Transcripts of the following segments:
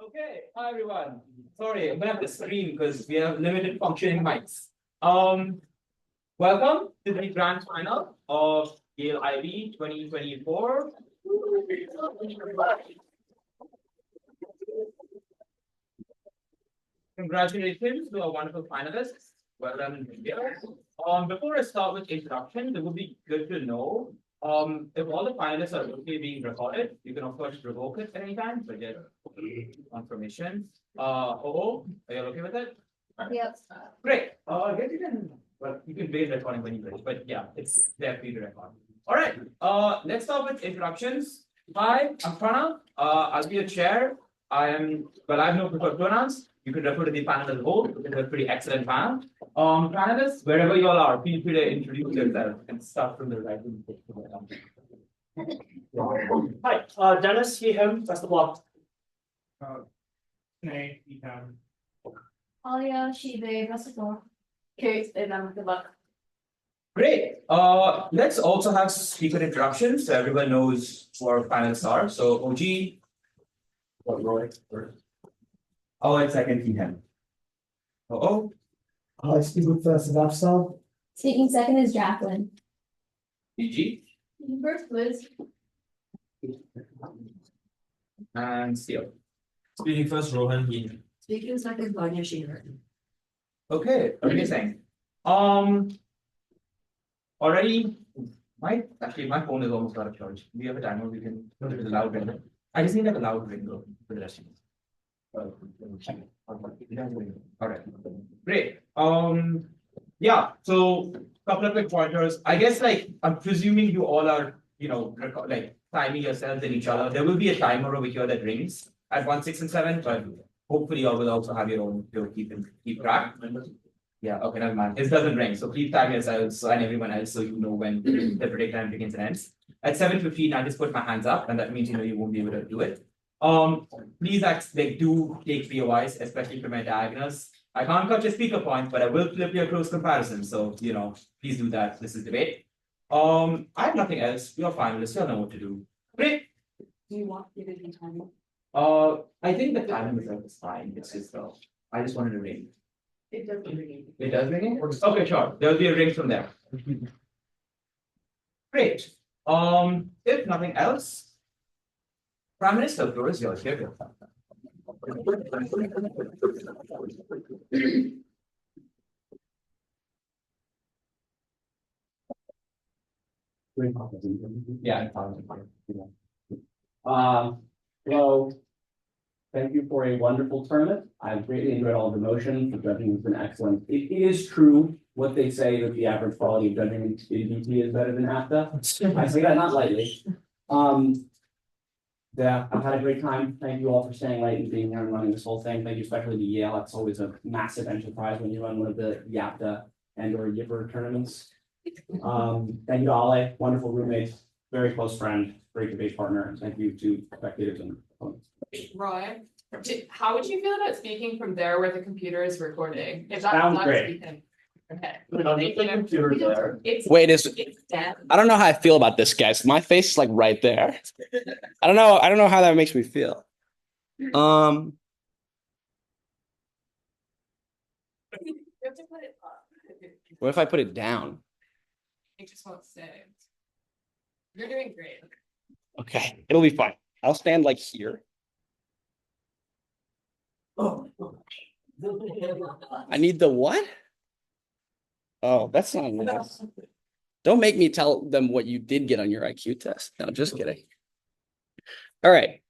Okay, hi everyone. Sorry, I'm gonna have to scream because we have limited functioning mics. Welcome to the grand final of Yale IB 2024. Congratulations to our wonderful finalists. Well done, India. Before I start with introduction, it would be good to know if all the finalists are okay being recorded. You can of course revoke it at any time, but get confirmation. Oh, are you okay with it? Yes. Great. I guess you can wait recording when you ready, but yeah, it's there for you to record. All right. Let's start with introductions. Hi, I'm Pranav. I'll be a chair. I have no preferred pronouns. You can refer to the panel as a whole. It's a pretty excellent panel. Panelists, wherever you all are, feel free to introduce yourself and start from the right. Hi, Dennis, he, him, that's the block. Nay, he, him. Alia, she, they, that's the floor. Kate, and good luck. Great. Let's also have speaker introductions so everyone knows who our panelists are. So OG. What Roy first? Oh, and second him. Oh. Speaking first is Afsal. Speaking second is Jacqueline. BG. First, Liz. And Steele. Speaking first, Rohan, he. Speaking second, Vanya Sheeler. Okay, amazing. Already, my phone is almost out of charge. We have a timer. We can put it with a loud ringer. I just need like a loud ringer for the rest of us. All right, great. Yeah. So, couple of quick pointers. I guess I'm presuming you all are, timing yourselves and each other. There will be a timer over here that rings at 1, 6, and 7, but hopefully you all will also have your own to keep track. Yeah, okay, never mind. It doesn't ring, so please tag yourselves and everyone else so you know when the break time begins and ends. At 7:15, I just put my hands up, and that means you won't be able to do it. Please do take POIs, especially for my diagonals. I can't cut your speaker point, but I will flip your close comparison. So please do that. This is debate. I have nothing else. You're finalists. You'll know what to do. Great. Do you want to give it time? I think the timing result is fine. It's just I just wanted to ring. It does ring. It does ring? Okay, sure. There'll be a ring from there. Great. If nothing else, Prime Minister, the floor is yours. Here. Yeah. Well, thank you for a wonderful tournament. I've greatly enjoyed all the motion. The judging has been excellent. It is true what they say that the average quality of judging in DP is better than AFTA. I say that not lightly. Yeah, I've had a great time. Thank you all for staying late and being here and running this whole thing. Thank you especially to Yale. It's always a massive enterprise when you run one of the YAPTA and or Yipper tournaments. Thank you to Ale, wonderful roommates, very close friend, great debate partner. Thank you to spectators and opponents. Roy, how would you feel about speaking from there where the computer is recording? If that's Sounds not great. speaking. Okay. Wait, It's dead. I don't know how I feel about this, guys. My face is like right there. I don't know how that makes me feel. You have to put it up. What if I put it down? It just won't stay. You're doing great. Okay, it'll be fine. I'll stand like here. I need the what? Oh, that's not nice. Don't make me tell them what you did get on your IQ test. No, just kidding. All right.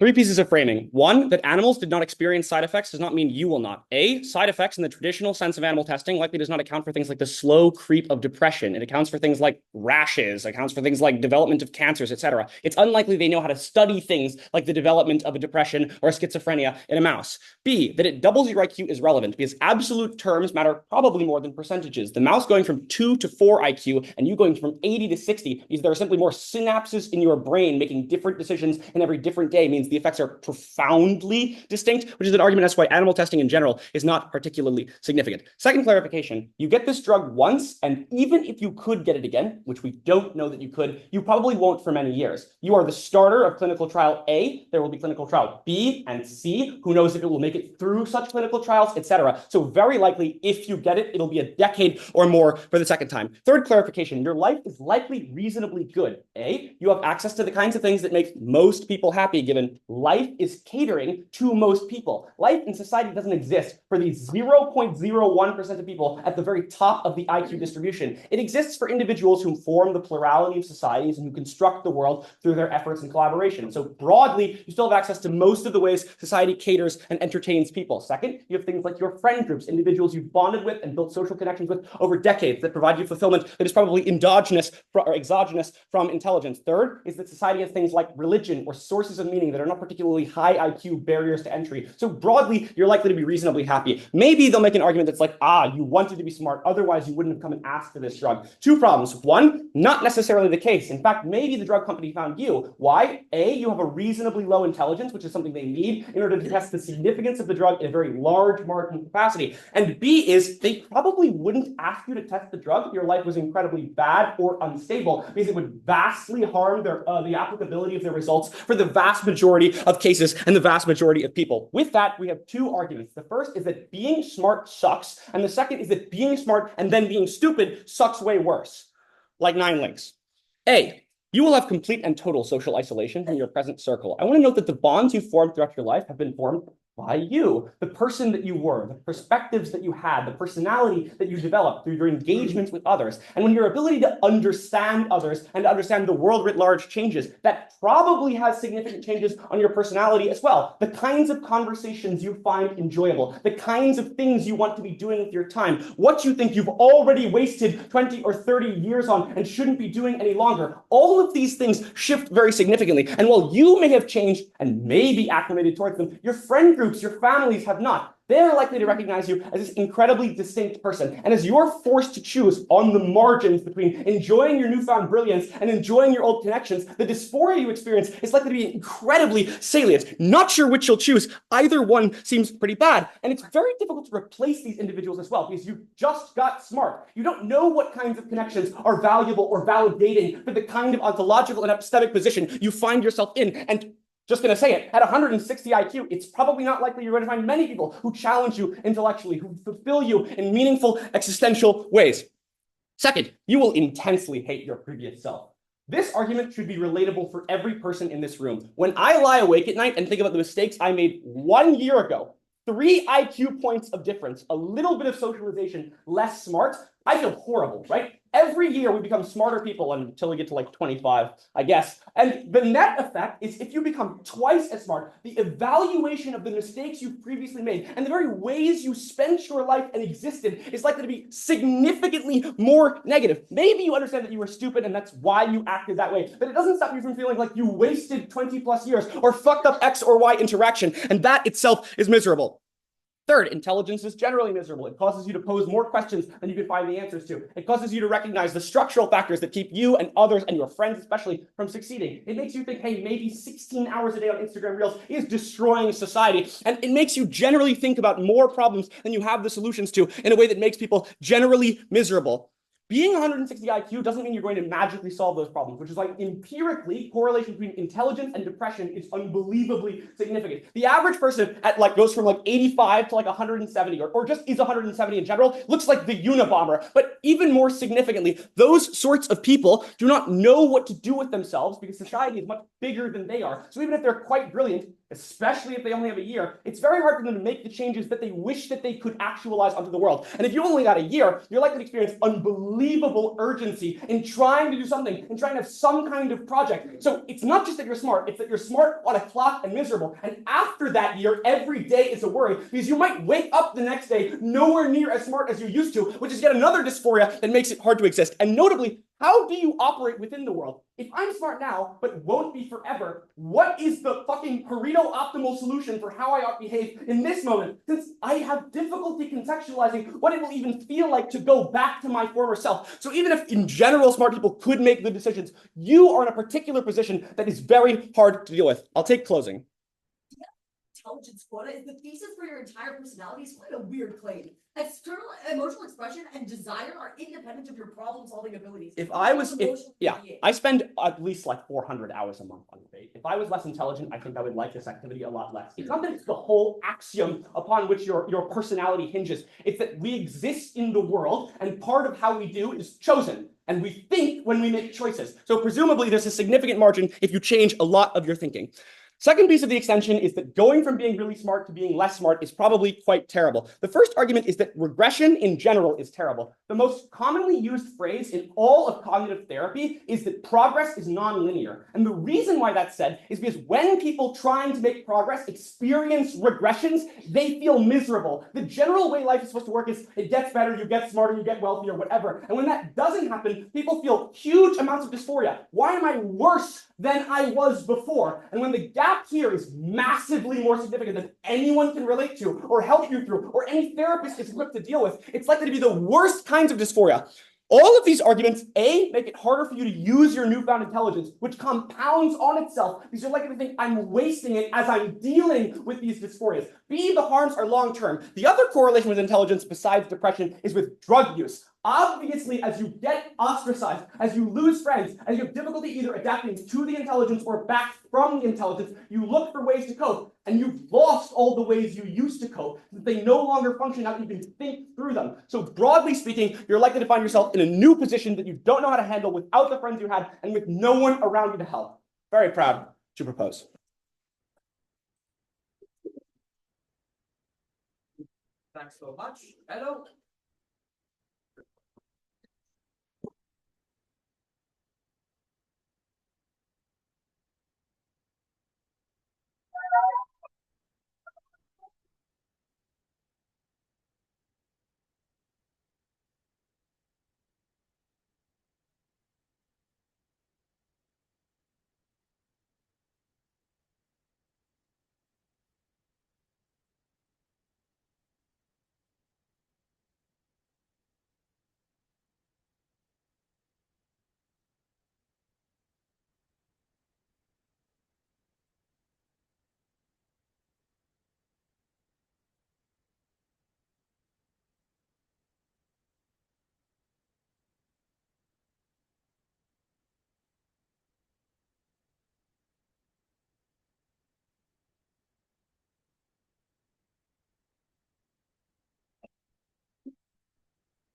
3 pieces of framing. 1, that animals did not experience side effects does not mean you will not. A, side effects in the traditional sense of animal testing likely does not account for things like the slow creep of depression. It accounts for things like rashes, accounts for things like development of cancers, etc. It's unlikely they know how to study things like the development of a depression or schizophrenia in a mouse. B, that it doubles your IQ is relevant because absolute terms matter probably more than percentages. The mouse going from 2 to 4 IQ and you going from 80 to 60 because there are simply more synapses in your brain making different decisions in every different day means means the effects are profoundly distinct, which is an argument as to why animal testing in general is not particularly significant. Second clarification, you get this drug once, and even if you could get it again, which we don't know that you could, you probably won't for many years. You are the starter of clinical trial A, there will be clinical trial B and C, who knows if it will make it through such clinical trials, etc. So very likely, if you get it, it'll be a decade or more for the second time. Third clarification, your life is likely reasonably good. A, you have access to the kinds of things that make most people happy, given life is catering to most people. Life in society doesn't exist for the 0.01% of people at the very top of the IQ distribution. It exists for individuals who form the plurality of societies and who construct the world through their efforts and collaboration. So broadly, you still have access to most of the ways society caters and entertains people. Second, you have things like your friend groups, individuals you've bonded with and built social connections with over decades that provide you fulfillment that is probably endogenous or exogenous from intelligence. Third is that society has things like religion or sources of meaning that are not particularly high IQ barriers to entry. So broadly, you're likely to be reasonably happy. Maybe they'll make an argument that's like, you wanted to be smart, otherwise you wouldn't have come and asked for this drug. Two problems. One, not necessarily the case. In fact, maybe the drug company found you. Why? A, you have a reasonably low intelligence, which is something they need in order to test the significance of the drug in a very large marginal capacity. And B is they probably wouldn't ask you to test the drug if your life was incredibly bad or unstable, because it would vastly harm the applicability of their results for the vast majority of cases and the vast majority of people. With that, we have two arguments. The first is that being smart sucks, and the second is that being smart and then being stupid sucks way worse. Like 9 links. A, you will have complete and total social isolation from your present circle. I want to note that the bonds you formed throughout your life have been formed by you, the person that you were, the perspectives that you had, the personality that you developed through your engagements with others. And when your ability to understand others and to understand the world writ large changes, that probably has significant changes on your personality as well. The kinds of conversations you find enjoyable, the kinds of things you want to be doing with your time, what you think you've already wasted 20 or 30 years on and shouldn't be doing any longer. All of these things shift very significantly. And while you may have changed and may be acclimated towards them, your friend groups, your families have not. They're likely to recognize you as this incredibly distinct person. And as you're forced to choose on the margins between enjoying your newfound brilliance and enjoying your old connections, the dysphoria you experience is likely to be incredibly salient. Not sure which you'll choose. Either one seems pretty bad. And it's very difficult to replace these individuals as well, because you just got smart. You don't know what kinds of connections are valuable or validating for the kind of ontological and epistemic position you find yourself in. And just going to say it, at 160 IQ, it's probably not likely you're going to find many people who challenge you intellectually, who fulfill you in meaningful existential ways. Second, you will intensely hate your previous self. This argument should be relatable for every person in this room. When I lie awake at night and think about the mistakes I made 1 year ago, 3 IQ points of difference, a little bit of socialization, less smart, I feel horrible, right? Every year we become smarter people until we get to like 25, I guess. And the net effect is if you become twice as smart, the evaluation of the mistakes you've previously made and the very ways you spent your life and existed is likely to be significantly more negative. Maybe you understand that you were stupid and that's why you acted that way, but it doesn't stop you from feeling like you wasted 20 plus years or fucked up X or Y interaction, and that itself is miserable. Third, intelligence is generally miserable. It causes you to pose more questions than you can find the answers to. It causes you to recognize the structural factors that keep you and others and your friends especially from succeeding. It makes you think, hey, maybe 16 hours a day on Instagram Reels is destroying society. And it makes you generally think about more problems than you have the solutions to in a way that makes people generally miserable. Being 160 IQ doesn't mean you're going to magically solve those problems, which is why empirically correlation between intelligence and depression is unbelievably significant. The average person goes from 85 to 170 or just is 170 in general, looks like the Unabomber. But even more significantly, those sorts of people do not know what to do with themselves because society is much bigger than they are. So even if they're quite brilliant, especially if they only have a year, it's very hard for them to make the changes that they wish that they could actualize onto the world. And if you only got a year, you're likely to experience unbelievable urgency in trying to do something, in trying to have some kind of project. So it's not just that you're smart, it's that you're smart on a clock and miserable. And after that year, every day is a worry because you might wake up the next day nowhere near as smart as you used to, which is yet another dysphoria that makes it hard to exist. And notably, how do you operate within the world? If I'm smart now, but won't be forever, what is the fucking Pareto optimal solution for how I ought to behave in this moment? Since I have difficulty contextualizing what it will even feel like to go back to my former self. So even if in general smart people could make good decisions, you are in a particular position that is very hard to deal with. I'll take closing. intelligence quota is the thesis for your entire personality is quite a weird claim. External emotional expression and desire are independent of your problem-solving abilities. If I was, if, Emotional yeah, being. I spend at least like 400 hours a month on debate. If I was less intelligent, I think I would like this activity a lot less. It's not that it's the whole axiom upon which your personality hinges. It's that we exist in the world, and part of how we do is chosen. And we think when we make choices. So presumably there's a significant margin if you change a lot of your thinking. Second piece of the extension is that going from being really smart to being less smart is probably quite terrible. The first argument is that regression in general is terrible. The most commonly used phrase in all of cognitive therapy is that progress is nonlinear. And the reason why that's said is because when people trying to make progress experience regressions, they feel miserable. The general way life is supposed to work is it gets better, you get smarter, you get wealthier, whatever. And when that doesn't happen, people feel huge amounts of dysphoria. Why am I worse than I was before? And when the gap here is massively more significant than anyone can relate to or help you through or any therapist is equipped to deal with, it's likely to be the worst kinds of dysphoria. All of these arguments, A, make it harder for you to use your newfound intelligence, which compounds on itself because you're likely to think I'm wasting it as I'm dealing with these dysphorias. B, the harms are long-term. The other correlation with intelligence besides depression is with drug use. Obviously, as you get ostracized, as you lose friends, as you have difficulty either adapting to the intelligence or back from the intelligence, you look for ways to cope, and you've lost all the ways you used to cope. They no longer function now that you can think through them. So broadly speaking, you're likely to find yourself in a new position that you don't know how to handle without the friends you had and with no one around you to help. Very proud to propose. Thanks so much. Hello.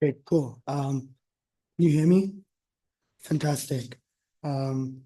Great, cool. Can you hear me? Fantastic. Um,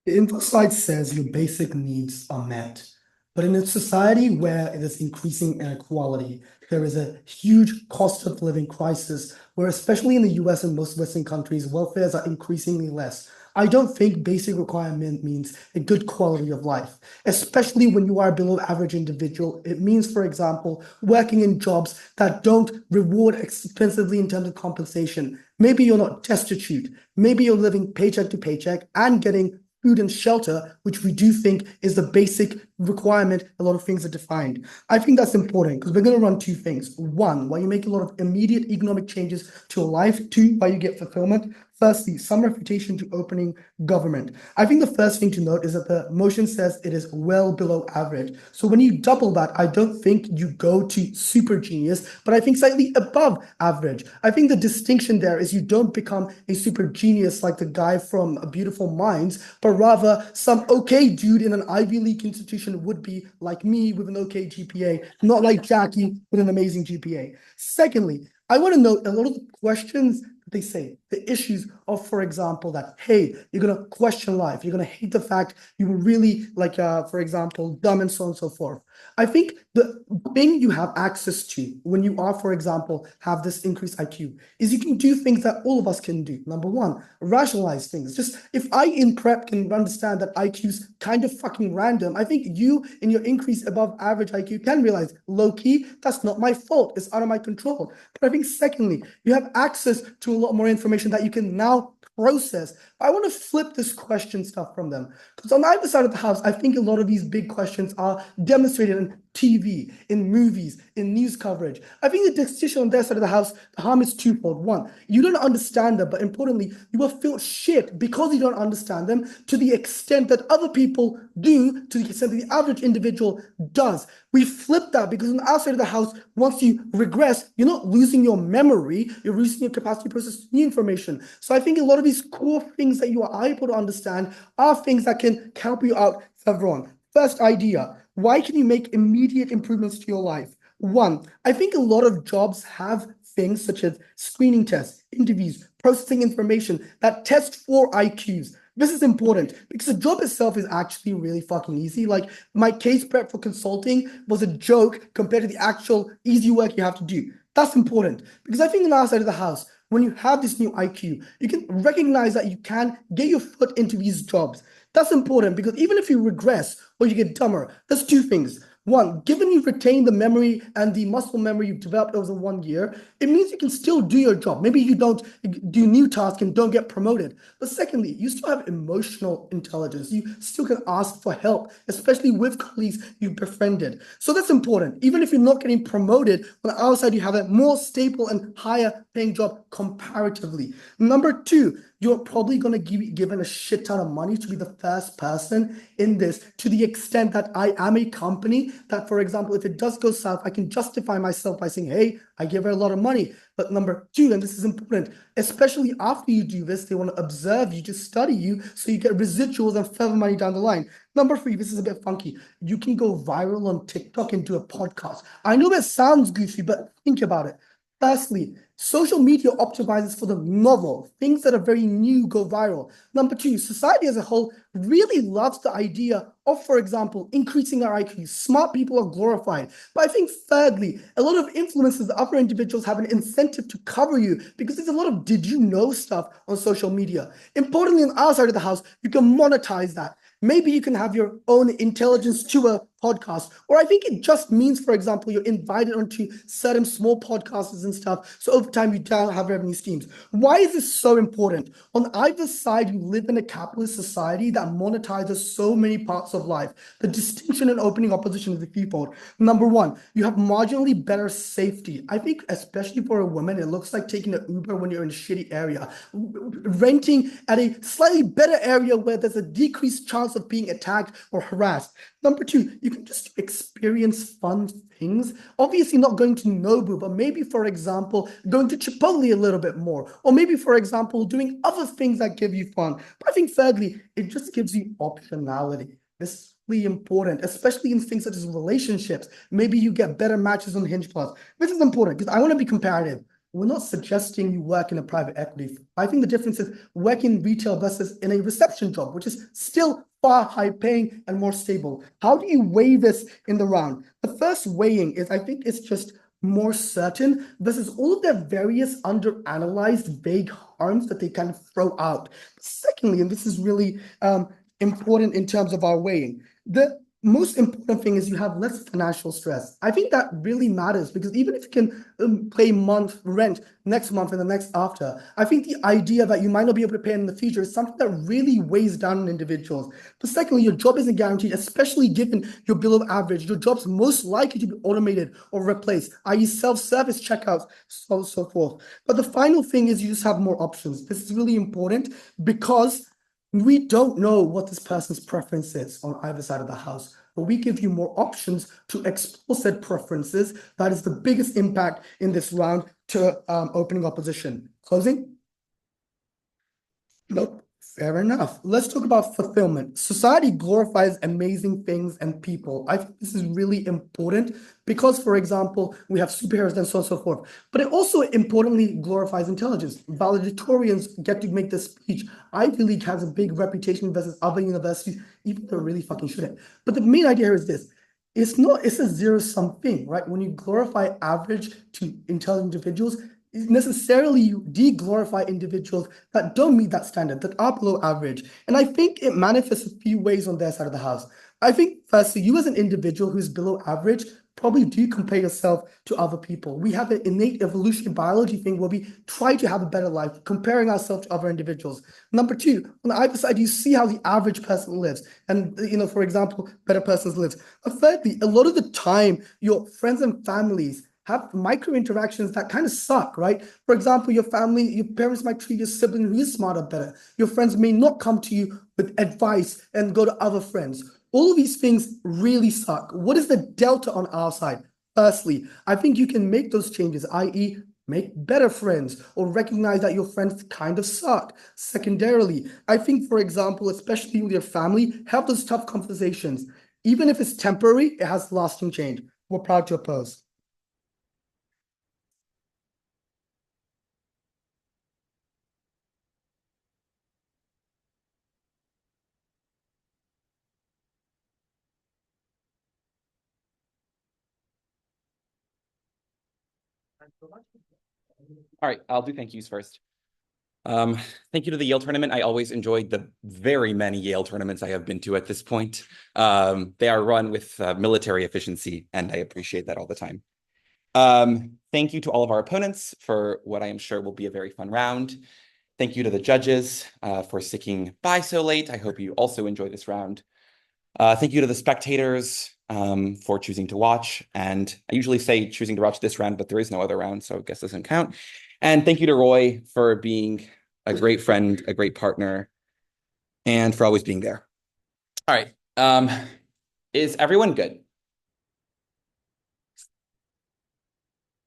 The info slide says your basic needs are met. But in a society where it is increasing inequality, there is a huge cost of living crisis where, especially in the US and most Western countries, welfares are increasingly less. I don't think basic requirement means a good quality of life, especially when you are a below average individual. It means, for example, working in jobs that don't reward expensively in terms of compensation. Maybe you're not destitute. Maybe you're living paycheck to paycheck and getting food and shelter, which we do think is the basic requirement. A lot of things are defined. I think that's important because we're going to run two things. One, while you make a lot of immediate economic changes to your life. Two, while you get fulfillment. Firstly, some refutation to opening government. I think the first thing to note is that the motion says it is well below average. So when you double that, I don't think you go to super genius, but I think slightly above average. I think the distinction there is you don't become a super genius like the guy from Beautiful Minds, but rather some okay dude in an Ivy League institution would be like me with an okay GPA, not like Jackie with an amazing GPA. Secondly, I want to note a lot of the questions they say, the issues of, for example, that, hey, you're going to question life. You're going to hate the fact you were really, like, for example, dumb and so on and so forth. I think the thing you have access to when you are, for example, have this increased IQ is you can do things that all of us can do. Number one, rationalize things. Just if I in prep can understand that IQ's kind of fucking random, I think you in your increase above average IQ can realize low key, that's not my fault. It's out of my control. But I think secondly, you have access to a lot more information that you can now process. I want to flip this question stuff from them. Because on either side of the house, I think a lot of these big questions are demonstrated in TV, in movies, in news coverage. I think the decision on their side of the house, the harm is twofold. One, you don't understand them, but importantly, you will feel shit because you don't understand them to the extent that other people do, to the extent that the average individual does. We flip that because on the outside of the house, once you regress, you're not losing your memory, you're losing your capacity to process new information. So I think a lot of these core things that you are able to understand are things that can help you out further on. First idea, why can you make immediate improvements to your life? One, I think a lot of jobs have things such as screening tests, interviews, processing information that test for IQs. This is important because the job itself is actually really fucking easy. Like my case prep for consulting was a joke compared to the actual easy work you have to do. That's important because I think on the outside of the house, when you have this new IQ, you can recognize that you can get your foot into these jobs. That's important because even if you regress or you get dumber, there's two things. One, given you've retained the memory and the muscle memory you've developed over 1 year, it means you can still do your job. Maybe you don't do new tasks and don't get promoted. But secondly, you still have emotional intelligence. You still can ask for help, especially with colleagues you've befriended. So that's important. Even if you're not getting promoted, on the outside, you have a more stable and higher paying job comparatively. Number two, you're probably going to be given a shit ton of money to be the first person in this, to the extent that I am a company that, for example, if it does go south, I can justify myself by saying, hey, I give her a lot of money. But number two, and this is important, especially after you do this, they want to observe you, to study you, so you get residuals and further money down the line. Number three, this is a bit funky. You can go viral on TikTok and do a podcast. I know that sounds goofy, but think about it. Firstly, social media optimizes for the novel. Things that are very new go viral. Number two, society as a whole really loves the idea of, for example, increasing our IQ. Smart people are glorified. But I think thirdly, a lot of influencers, other individuals have an incentive to cover you because there's a lot of did you know stuff on social media. Importantly, on our side of the house, you can monetize that. Maybe you can have your own intelligence to a podcast, or I think it just means, for example, you're invited onto certain small podcasters and stuff. So over time, you don't have revenue streams. Why is this so important? On either side, you live in a capitalist society that monetizes so many parts of life. The distinction and opening opposition is the threefold. Number one, you have marginally better safety. I think, especially for a woman, it looks like taking an Uber when you're in a shitty area, renting at a slightly better area where there's a decreased chance of being attacked or harassed. Number two, you can just experience fun things. Obviously not going to Nobu, but maybe, for example, going to Chipotle a little bit more. Or maybe, for example, doing other things that give you fun. But I think thirdly, it just gives you optionality. This is really important, especially in things such as relationships. Maybe you get better matches on Hinge Plus. This is important because I want to be comparative. We're not suggesting you work in a private equity. I think the difference is working retail versus in a reception job, which is still far high paying and more stable. How do you weigh this in the round? The first weighing is, I think it's just more certain versus all of their various underanalyzed vague harms that they kind of throw out. Secondly, and this is really important in terms of our weighing, the most important thing is you have less financial stress. I think that really matters because even if you can pay month rent next month and the next after, I think the idea that you might not be able to pay in the future is something that really weighs down on individuals. But secondly, your job isn't guaranteed, especially given you're below average. Your job's most likely to be automated or replaced, i.e. self-service checkouts, so forth. But the final thing is you just have more options. This is really important because we don't know what this person's preference is on either side of the house, but we give you more options to explore said preferences. That is the biggest impact in this round to opening opposition. Closing? Nope. Fair enough. Let's talk about fulfillment. Society glorifies amazing things and people. I think this is really important because, for example, we have superheroes and so on and so forth. But it also importantly glorifies intelligence. Valedictorians get to make this speech. Ivy League has a big reputation versus other universities, even though it really fucking shouldn't. But the main idea here is this. It's a zero-sum thing, right? When you glorify average to intelligent individuals, necessarily you de-glorify individuals that don't meet that standard, that are below average. And I think it manifests a few ways on their side of the house. I think, firstly, you as an individual who's below average probably do compare yourself to other people. We have an innate evolutionary biology thing where we try to have a better life, comparing ourselves to other individuals. Number two, on the other side, you see how the average person lives. And, for example, better persons lives. Thirdly, a lot of the time, your friends and families have micro interactions that kind of suck, right? For example, your parents might treat your sibling who is smarter better. Your friends may not come to you with advice and go to other friends. All of these things really suck. What is the delta on our side? Firstly, I think you can make those changes, i.e., make better friends or recognize that your friends kind of suck. Secondarily, I think, for example, especially with your family, have those tough conversations. Even if it's temporary, it has lasting change. We're proud to oppose. All right, I'll do thank yous first. Thank you to the Yale tournament. I always enjoyed the very many Yale tournaments I have been to at this point. They are run with military efficiency, and I appreciate that all the time. Thank you to all of our opponents for what I am sure will be a very fun round. Thank you to the judges for sticking by so late. I hope you also enjoy this round. Thank you to the spectators for choosing to watch. And I usually say choosing to watch this round, but there is no other round, so I guess this doesn't count. And thank you to Roy for being a great friend, a great partner, and for always being there. All right. Is everyone good?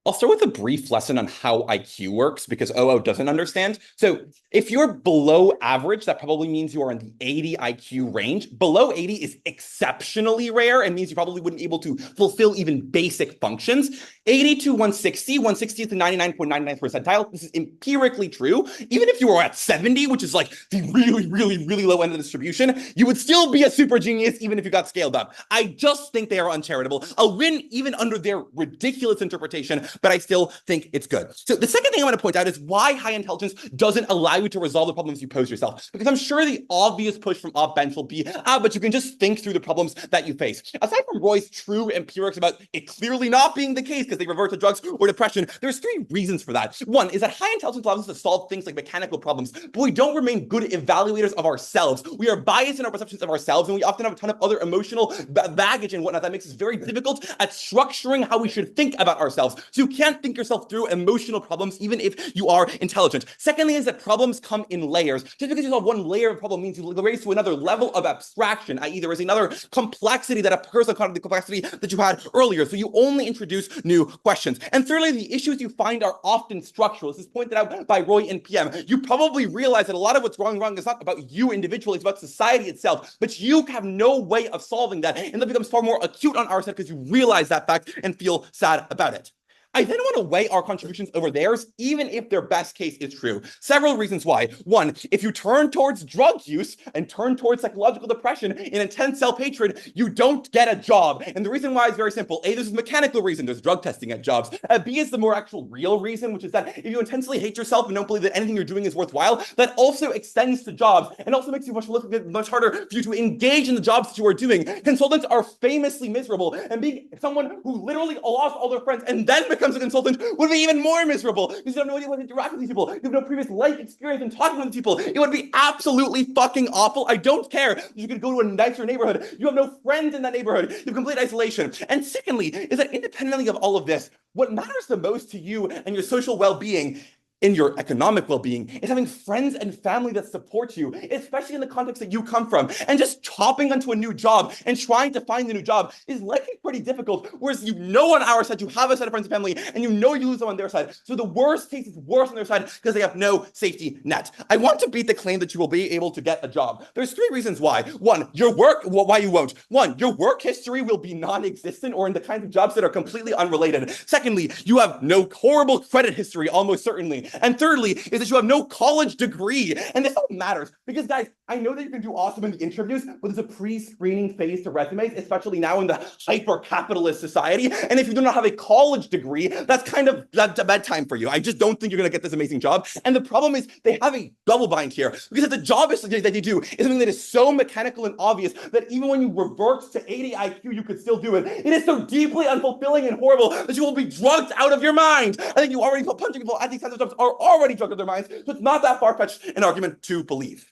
I'll start with a brief lesson on how IQ works because OO doesn't understand. So if you're below average, that probably means you are in the 80 IQ range. Below 80 is exceptionally rare and means you probably wouldn't be able to fulfill even basic functions. 80 to 160, 160 is the 99.99th percentile. This is empirically true. Even if you were at 70, which is like the really, really, really low end of the distribution, you would still be a super genius even if you got scaled up. I just think they are uncharitable. I'll win even under their ridiculous interpretation, but I still think it's good. So the second thing I want to point out is why high intelligence doesn't allow you to resolve the problems you pose yourself. Because I'm sure the obvious push from off bench will be, but you can just think through the problems that you face. Aside from Roy's true empirics about it clearly not being the case because they revert to drugs or depression, there's three reasons for that. One is that high intelligence allows us to solve things like mechanical problems, but we don't remain good evaluators of ourselves. We are biased in our perceptions of ourselves, and we often have a ton of other emotional baggage and whatnot that makes us very difficult at structuring how we should think about ourselves. So you can't think yourself through emotional problems, even if you are intelligent. Secondly is that problems come in layers. Just because you solve one layer of a problem means you raise to another level of abstraction, i.e. there is another complexity that a person caught the complexity that you had earlier. So you only introduce new questions. And thirdly, the issues you find are often structural. This is pointed out by Roy and PM. You probably realize that a lot of what's wrong is not about you individually, it's about society itself. But you have no way of solving that. And that becomes far more acute on our side because you realize that fact and feel sad about it. I then want to weigh our contributions over theirs, even if their best case is true. Several reasons why. One, if you turn towards drug use and turn towards psychological depression and intense self-hatred, you don't get a job. And the reason why is very simple. A, this is a mechanical reason. There's drug testing at jobs. B is the more actual real reason, which is that if you intensely hate yourself and don't believe that anything you're doing is worthwhile, that also extends to jobs and also makes it much harder for you to engage in the jobs that you are doing. Consultants are famously miserable, and being someone who literally lost all their friends and then becomes a consultant would be even more miserable because you have no idea how to interact with these people. You have no previous life experience in talking with people. It would be absolutely fucking awful. I don't care. You could go to a nicer neighborhood. You have no friends in that neighborhood. You have complete isolation. And secondly, is that independently of all of this, what matters the most to you and your social well-being in your economic well-being is having friends and family that support you, especially in the context that you come from. And just hopping onto a new job and trying to find a new job is likely pretty difficult, whereas you know on our side you have a set of friends and family, and you know you lose them on their side. So the worst case is worse on their side because they have no safety net. I want to beat the claim that you will be able to get a job. There's three reasons why. One, why you won't. One, your work history will be non-existent or in the kinds of jobs that are completely unrelated. Secondly, you have no horrible credit history, almost certainly. society. And thirdly, is that you have no college degree. And this all matters because, guys, I know that you can do awesome in the interviews, but there's a pre-screening phase to resumes, especially now in the hyper-capitalist society. And if you do not have a college degree, that's a bad time for you. I just don't think you're going to get this amazing job. And the problem is they have a double bind here because if the job that you do is something that is so mechanical and obvious that even when you revert to 80 IQ, you could still do it. It is so deeply unfulfilling and horrible that you will be drugged out of your mind. I think you already put punching people at these kinds of jobs are already drugged out of their minds, so it's not that far-fetched an argument to believe.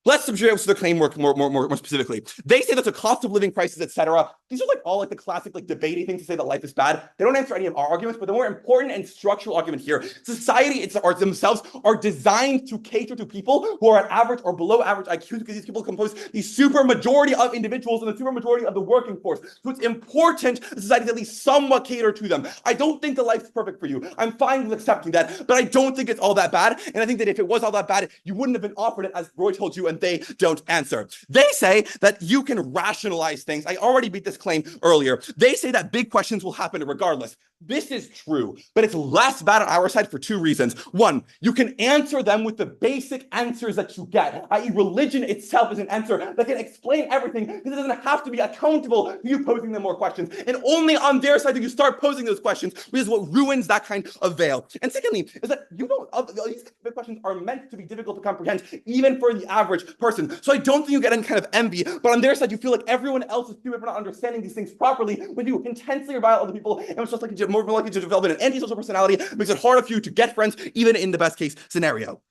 Let's subject to the claim more specifically. They say that the cost of living crisis, etc. These are all the classic debating things to say that life is bad. They don't answer any of our arguments, but the more important and structural argument here, society themselves are designed to cater to people who are at average or below average IQ because these people compose the super majority of individuals and the super majority of the working force. So it's important that society at least somewhat cater to them. I don't think that life's perfect for you. I'm fine with accepting that, but I don't think it's all that bad. And I think that if it was all that bad, you wouldn't have been offered it, as Roy told you, and they don't answer. They say that you can rationalize things. I already beat this claim earlier. They say that big questions will happen regardless. This is true, but it's less bad on our side for two reasons. One, you can answer them with the basic answers that you get, i.e. religion itself is an answer that can explain everything because it doesn't have to be accountable to you posing them more questions. And only on their side do you start posing those questions, which is what ruins that kind of veil. And secondly, is that these big questions are meant to be difficult to comprehend, even for the average person. So I don't think you get any kind of envy, but on their side, you feel like everyone else is stupid for not understanding these things properly when you intensely revile other people, and it's just more likely to develop an antisocial personality, makes it harder for you to get friends, even in the best case scenario.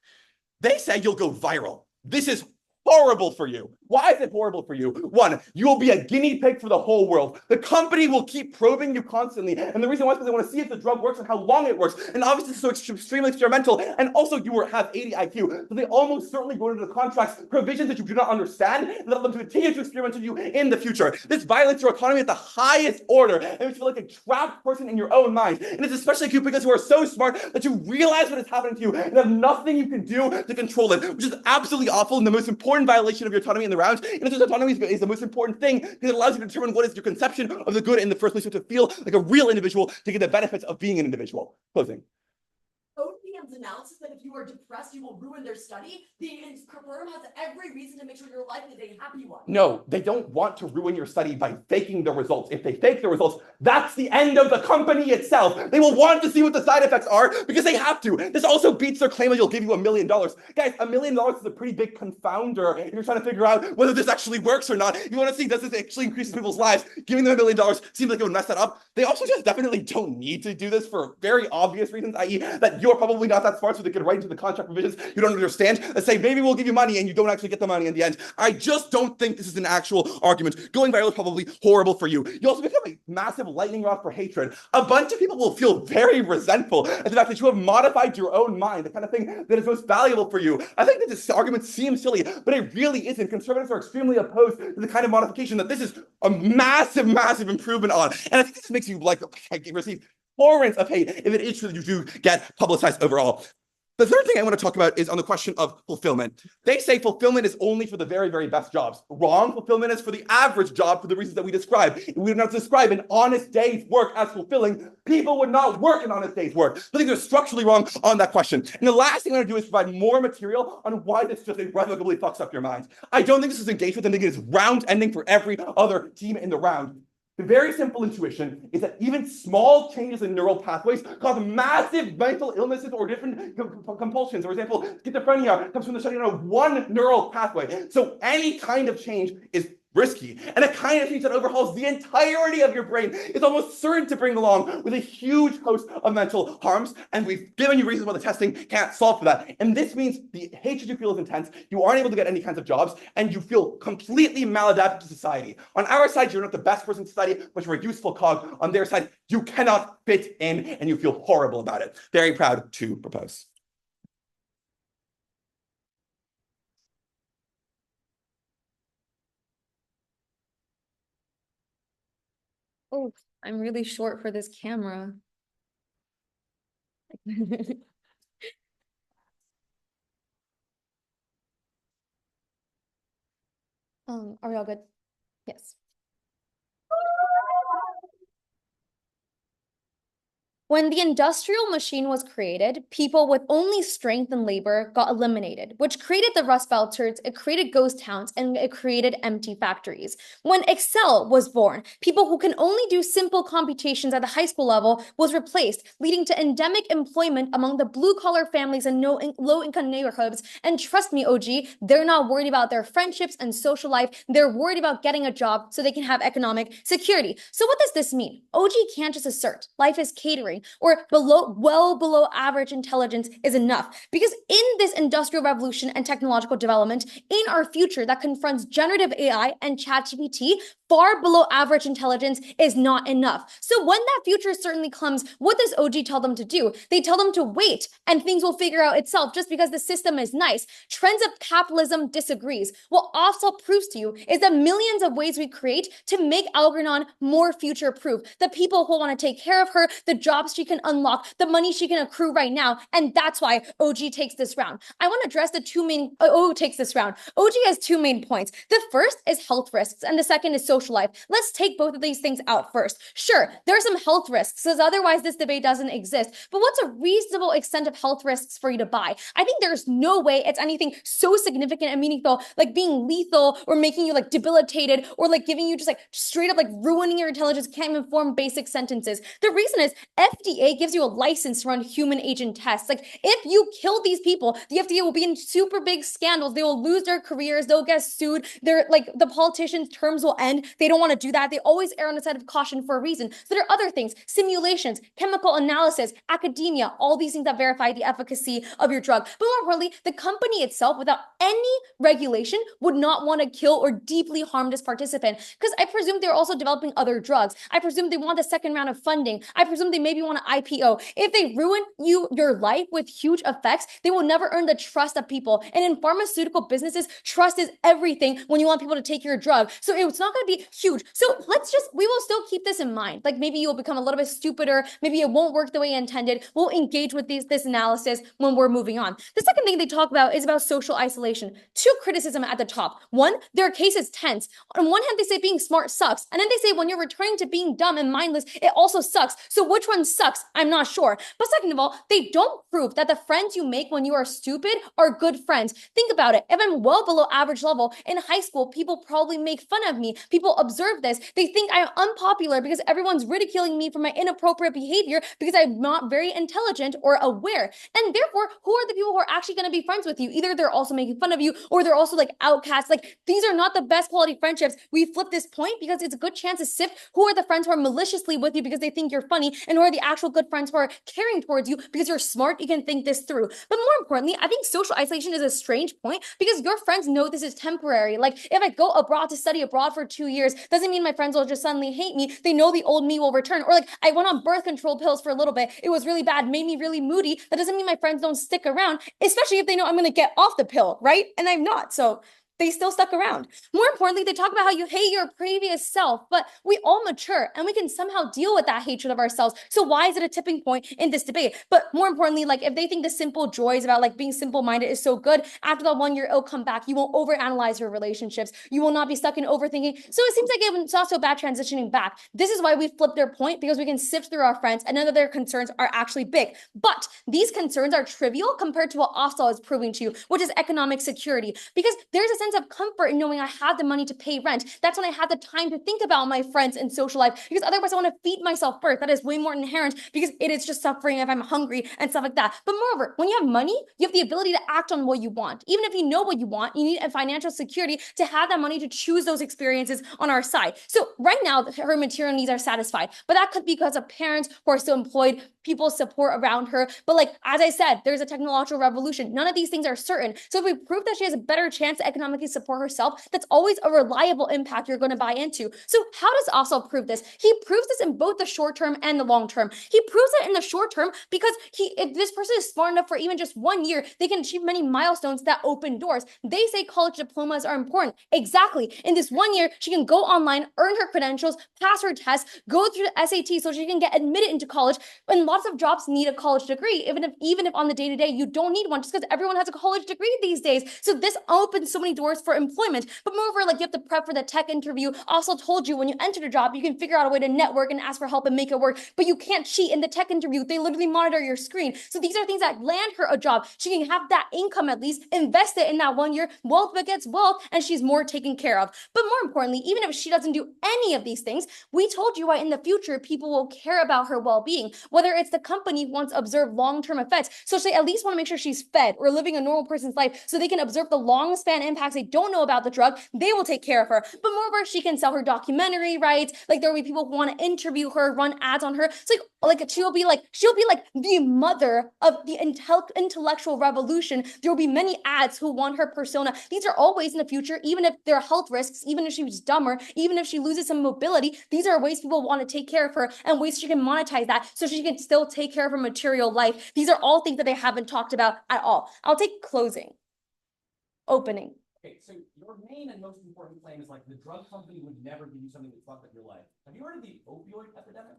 They say you'll go viral. This is horrible for you. Why is it horrible for you? One, you will be a guinea pig for the whole world. The company will keep probing you constantly. And the reason why is because they want to see if the drug works and how long it works. And obviously, it's so extremely experimental. And also, you have 80 IQ. So they almost certainly go into the contracts provisions that you do not understand and let them continue to experiment with you in the future. This violates your autonomy at the highest order and makes you feel like a trapped person in your own mind. And it's especially acute because you are so smart that you realize what is happening to you and have nothing you can do to control it, which is absolutely awful and the most important violation of your autonomy in the round. And this autonomy is the most important thing because it allows you to determine what is your conception of the good in the first place. You have to feel like a real individual to get the benefits of being an individual. Closing. OPM's analysis that if you are depressed, you will ruin their study. The firm has every reason to make sure your life is a happy one. No, they don't want to ruin your study by faking the results. If they fake the results, that's the end of the company itself. They will want to see what the side effects are because they have to. This also beats their claim that you'll give you $1 million. Guys, $1 million is a pretty big confounder if you're trying to figure out whether this actually works or not. You want to see, does this actually increase people's lives? Giving them $1 million seems like it would mess that up. They also just definitely don't need to do this for very obvious reasons, i.e. that you're probably not that smart, so they could write into the contract provisions you don't understand that say maybe we'll give you money and you don't actually get the money in the end. I just don't think this is an actual argument. Going viral is probably horrible for you. You also become a massive lightning rod for hatred. A bunch of people will feel very resentful at the fact that you have modified your own mind, the kind of thing that is most valuable for you. I think that this argument seems silly, but it really isn't. Conservatives are extremely opposed to the kind of modification that this is a massive, massive improvement on. And I think this makes you receive torrents of hate if it is true that you do get publicized overall. The third thing I want to talk about is on the question of fulfillment. They say fulfillment is only for the very, very best jobs. Wrong. Fulfillment is for the average job for the reasons that we described. If we did not describe an honest day's work as fulfilling, people would not work an honest day's work. I think they're structurally wrong on that question. And the last thing I'm going to do is provide more material on why this just irrevocably fucks up your mind. I don't think this is engagement. I think it is round ending for every other team in the round. The very simple intuition is that even small changes in neural pathways cause massive mental illnesses or different compulsions. For example, schizophrenia comes from the study of one neural pathway. So any kind of change is risky. And a kind of change that overhauls the entirety of your brain is almost certain to bring along with a huge host of mental harms. And we've given you reasons why the testing can't solve for that. And this means the hatred you feel is intense. You aren't able to get any kinds of jobs, and you feel completely maladapted to society. On our side, you're not the best person to study, but you're a useful cog. On their side, you cannot fit in, and you feel horrible about it. Very proud to propose. Oh, I'm really short for this camera. Are we all good? Yes. When the industrial machine was created, people with only strength and labor got eliminated, which created the Rust Belters, it created ghost towns, and it created empty factories. When Excel was born, people who can only do simple computations at the high school level was replaced, leading to endemic employment among the blue-collar families in low-income neighborhoods. And trust me, OG, they're not worried about their friendships and social life. They're worried about getting a job so they can have economic security. So what does this mean? OG can't just assert life is catering or well below average intelligence is enough. Because in this industrial revolution and technological development, in our future that confronts generative AI and ChatGPT, far below average intelligence is not enough. So when that future certainly comes, what does OG tell them to do? They tell them to wait and things will figure out itself just because the system is nice. Trends of capitalism disagrees. What Afzal proves to you is the millions of ways we create to make Algernon more future-proof. The people who want to take care of her, the jobs she can unlock, the money she can accrue right now, and that's why OG takes this round. I want to address the two main, takes this round. OG has two main points. The first is health risks, and the second is social life. Let's take both of these things out first. Sure, there are some health risks, because otherwise this debate doesn't exist, but what's a reasonable extent of health risks for you to buy? I think there's no way it's anything so significant and meaningful, like being lethal or making you like debilitated or like giving you just like straight up like ruining your intelligence, can't even form basic sentences. The reason is FDA gives you a license to run human agent tests. Like if you kill these people, the FDA will be in super big scandals. They will lose their careers. They'll get sued. They're like the politicians' terms will end. They don't want to do that. They always err on the side of caution for a reason. So there are other things, simulations, chemical analysis, academia, all these things that verify the efficacy of your drug. But more importantly, the company itself, without any regulation, would not want to kill or deeply harm this participant. Because I presume they're also developing other drugs. I presume they want a second round of funding. I presume they maybe want an IPO. If they ruin your life with huge effects, they will never earn the trust of people. And in pharmaceutical businesses, trust is everything when you want people to take your drug. So it's not going to be huge. So we will still keep this in mind. Like maybe you'll become a little bit stupider. Maybe it won't work the way intended. We'll engage with this analysis when we're moving on. The second thing they talk about is about social isolation. Two criticism at the top. One, their case is tense. On one hand, they say being smart sucks. And then they say when you're returning to being dumb and mindless, it also sucks. So which one sucks? I'm not sure. But second of all, they don't prove that the friends you make when you are stupid are good friends. Think about it. If I'm well below average level in high school, people probably make fun of me. People observe this. They think I'm unpopular because everyone's ridiculing me for my inappropriate behavior because I'm not very intelligent or aware. And therefore, who are the people who are actually going to be friends with you? Either they're also making fun of you or they're also like outcasts. Like these are not the best quality friendships. We flip this point because it's a good chance to sift who are the friends who are maliciously with you because they think you're funny and who are the actual good friends who are caring towards you because you're smart, you can think this through. But more importantly, I think social isolation is a strange point because your friends know this is temporary. Like if I go abroad to study abroad for 2 years, doesn't mean my friends will just suddenly hate me. They know the old me will return. Or like I went on birth control pills for a little bit. It was really bad, made me really moody. That doesn't mean my friends don't stick around, especially if they know I'm going to get off the pill, right? And I'm not. So they still stuck around. More importantly, they talk about how you hate your previous self, but we all mature and we can somehow deal with that hatred of ourselves. So why is it a tipping point in this debate? But more importantly, like if they think the simple joys about like being simple-minded is so good, after that 1 year it'll come back. You won't overanalyze your relationships. You will not be stuck in overthinking. So it seems like it's not so bad transitioning back. This is why we flipped their point because we can sift through our friends and none of their concerns are actually big. But these concerns are trivial compared to what Afzal is proving to you, which is economic security. Because there's a sense of comfort in knowing I have the money to pay rent. That's when I have the time to think about my friends and social life, because otherwise I want to feed myself first. That is way more inherent because it is just suffering if I'm hungry and stuff like that. But moreover, when you have money, you have the ability to act on what you want. Even if you know what you want, you need a financial security to have that money to choose those experiences on our side. So right now, her material needs are satisfied, but that could be because of parents who are still employed, people's support around her. But like, as I said, there's a technological revolution. None of these things are certain. So if we prove that she has a better chance to economically support herself, that's always a reliable impact you're going to buy into. So how does Afzal prove this? He proves this in both the short term and the long term. He proves it in the short term because if this person is smart enough for even just 1 year, they can achieve many milestones that open doors. They say college diplomas are important. Exactly. In this 1 year, she can go online, earn her credentials, pass her tests, go through the SAT so she can get admitted into college. And lots of jobs need a college degree, even if on the day-to-day you don't need one, just because everyone has a college degree these days. So this opens so many doors doors for employment. But moreover, like you have to prep for the tech interview. Also told you when you enter the job, you can figure out a way to network and ask for help and make it work. But you can't cheat in the tech interview. They literally monitor your screen. So these are things that land her a job. She can have that income at least, invest it in that 1 year, wealth begets wealth, and she's more taken care of. But more importantly, even if she doesn't do any of these things, we told you why in the future people will care about her well-being, whether it's the company wants to observe long-term effects. So they at least want to make sure she's fed or living a normal person's life so they can observe the long span impacts they don't know about the drug. They will take care of her. But moreover, she can sell her documentary rights. Like there will be people who want to interview her, run ads on her. It's like she'll be like the mother of the intellectual revolution. There will be many ads who want her persona. These are all ways in the future, even if there are health risks, even if she's dumber, even if she loses some mobility, these are ways people want to take care of her and ways she can monetize that so she can still take care of her material life. These are all things that they haven't talked about at all. I'll take closing. Opening. Okay, so your main and most important claim is like the drug company would never give you something that fucked up your life. Have you heard of the opioid epidemic?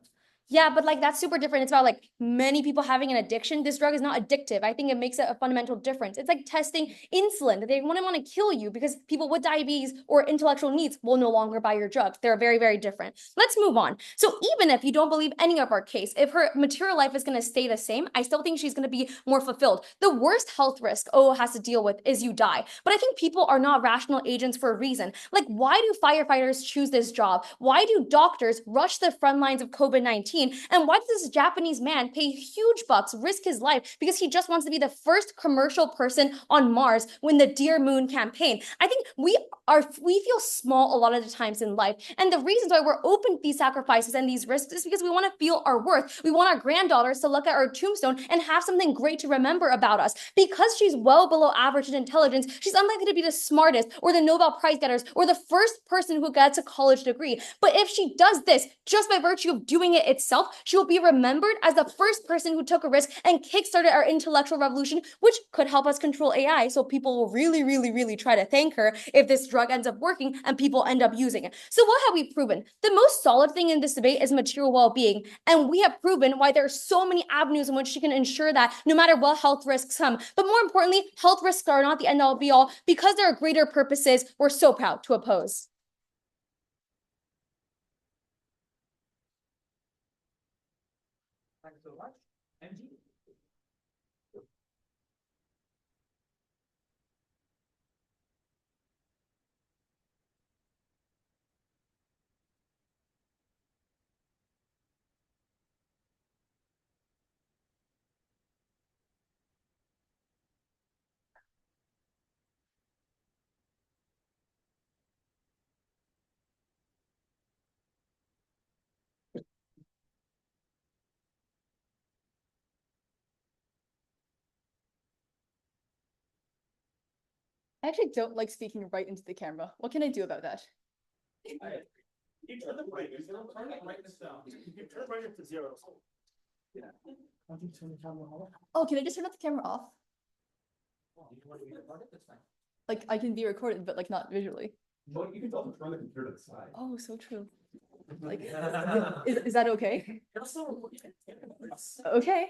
Yeah, but like that's super different. It's about like many people having an addiction. This drug is not addictive. I think it makes a fundamental difference. It's like testing insulin. They want to kill you because people with diabetes or intellectual needs will no longer buy your drugs. They're very, very different. Let's move on. So even if you don't believe any of our case, if her material life is going to stay the same, I still think she's going to be more fulfilled. The worst health risk O has to deal with is you die. But I think people are not rational agents for a reason. Like, why do firefighters choose this job? Why do doctors rush the front lines of COVID-19? And why does this Japanese man pay huge bucks, risk his life because he just wants to be the first commercial person on Mars when the Dear Moon campaign? I think we feel small a lot of the times in life. And the reasons why we're open to these sacrifices and these risks is because we want to feel our worth. We want our granddaughters to look at our tombstone and have something great to remember about us. Because she's well below average in intelligence, she's unlikely to be the smartest or the Nobel Prize getters or the first person who gets a college degree. But if she does this just by virtue of doing it itself, she will be remembered as the first person who took a risk and kickstarted our intellectual revolution, which could help us control AI. So people will really, really, really try to thank her if this drug ends up working and people end up using it. So what have we proven? The most solid thing in this debate is material well-being. And we have proven why there are so many avenues in which she can ensure that no matter what health risks come. But more importantly, health risks are not the end all be all. Because there are greater purposes, we're so proud to oppose. Thanks so much. MG? I actually don't like speaking right into the camera. What can I do about that? You turn the brightness, turn the brightness down. You turn brightness to 0. Yeah. Oh, can I just turn the camera off? Like I can be recorded, but like not visually. Well, you can also turn the computer to the side. Oh, so true. Like, is that okay? Okay.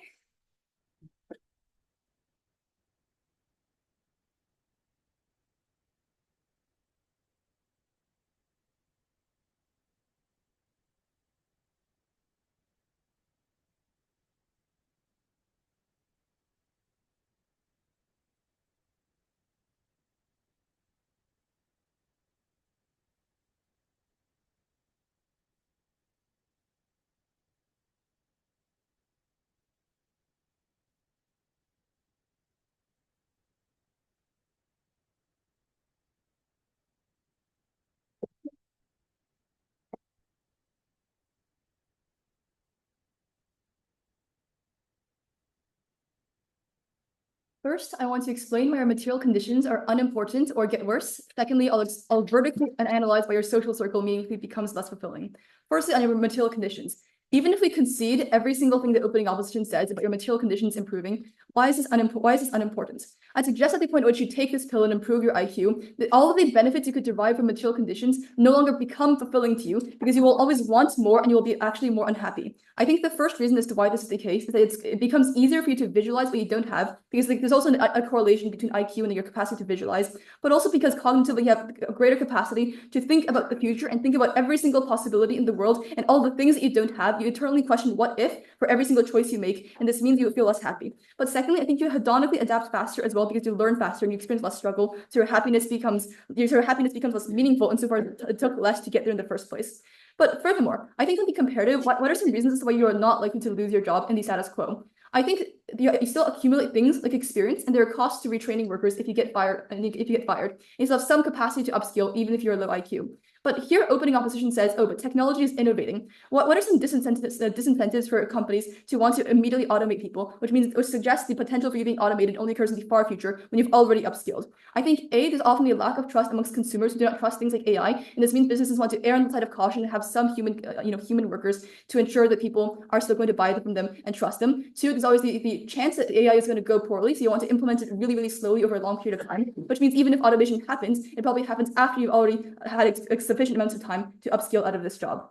First, I want to explain why your material conditions are unimportant or get worse. Secondly, I'll vertically and analyze why your social circle meaningfully becomes less fulfilling. Firstly, on your material conditions. Even if we concede every single thing that opening opposition says about your material conditions improving, why is this unimportant? I suggest at the point at which you take this pill and improve your IQ, that all of the benefits you could derive from material conditions no longer become fulfilling to you because you will always want more and you will be actually more unhappy. I think the first reason as to why this is the case is that it becomes easier for you to visualize what you don't have, because there's also a correlation between IQ and your capacity to visualize, but also because cognitively you have a greater capacity to think about the future and think about every single possibility in the world and all the things that you don't have. You eternally question what if for every single choice you make, and this means you feel less happy. But secondly, I think you hedonically adapt faster as well because you learn faster and you experience less struggle, so your happiness becomes less meaningful insofar as it took less to get there in the first place. But furthermore, I think on the comparative, what are some reasons as to why you are not likely to lose your job in the status quo? I think you still accumulate things like experience, and there are costs to retraining workers if you get fired. You still have some capacity to upskill even if you're low IQ. But here, opening opposition says, oh, but technology is innovating. What are some disincentives for companies to want to immediately automate people, which suggests the potential for you being automated only occurs in the far future when you've already upskilled? I think there's often a lack of trust amongst consumers who do not trust things like AI, and this means businesses want to err on the side of caution and have some human workers to ensure that people are still going to buy from them and trust them. Two, there's always the chance that AI is going to go poorly, so you want to implement it really, really slowly over a long period of time, which means even if automation happens, it probably happens after you've already had sufficient amounts of time to upskill out of this job.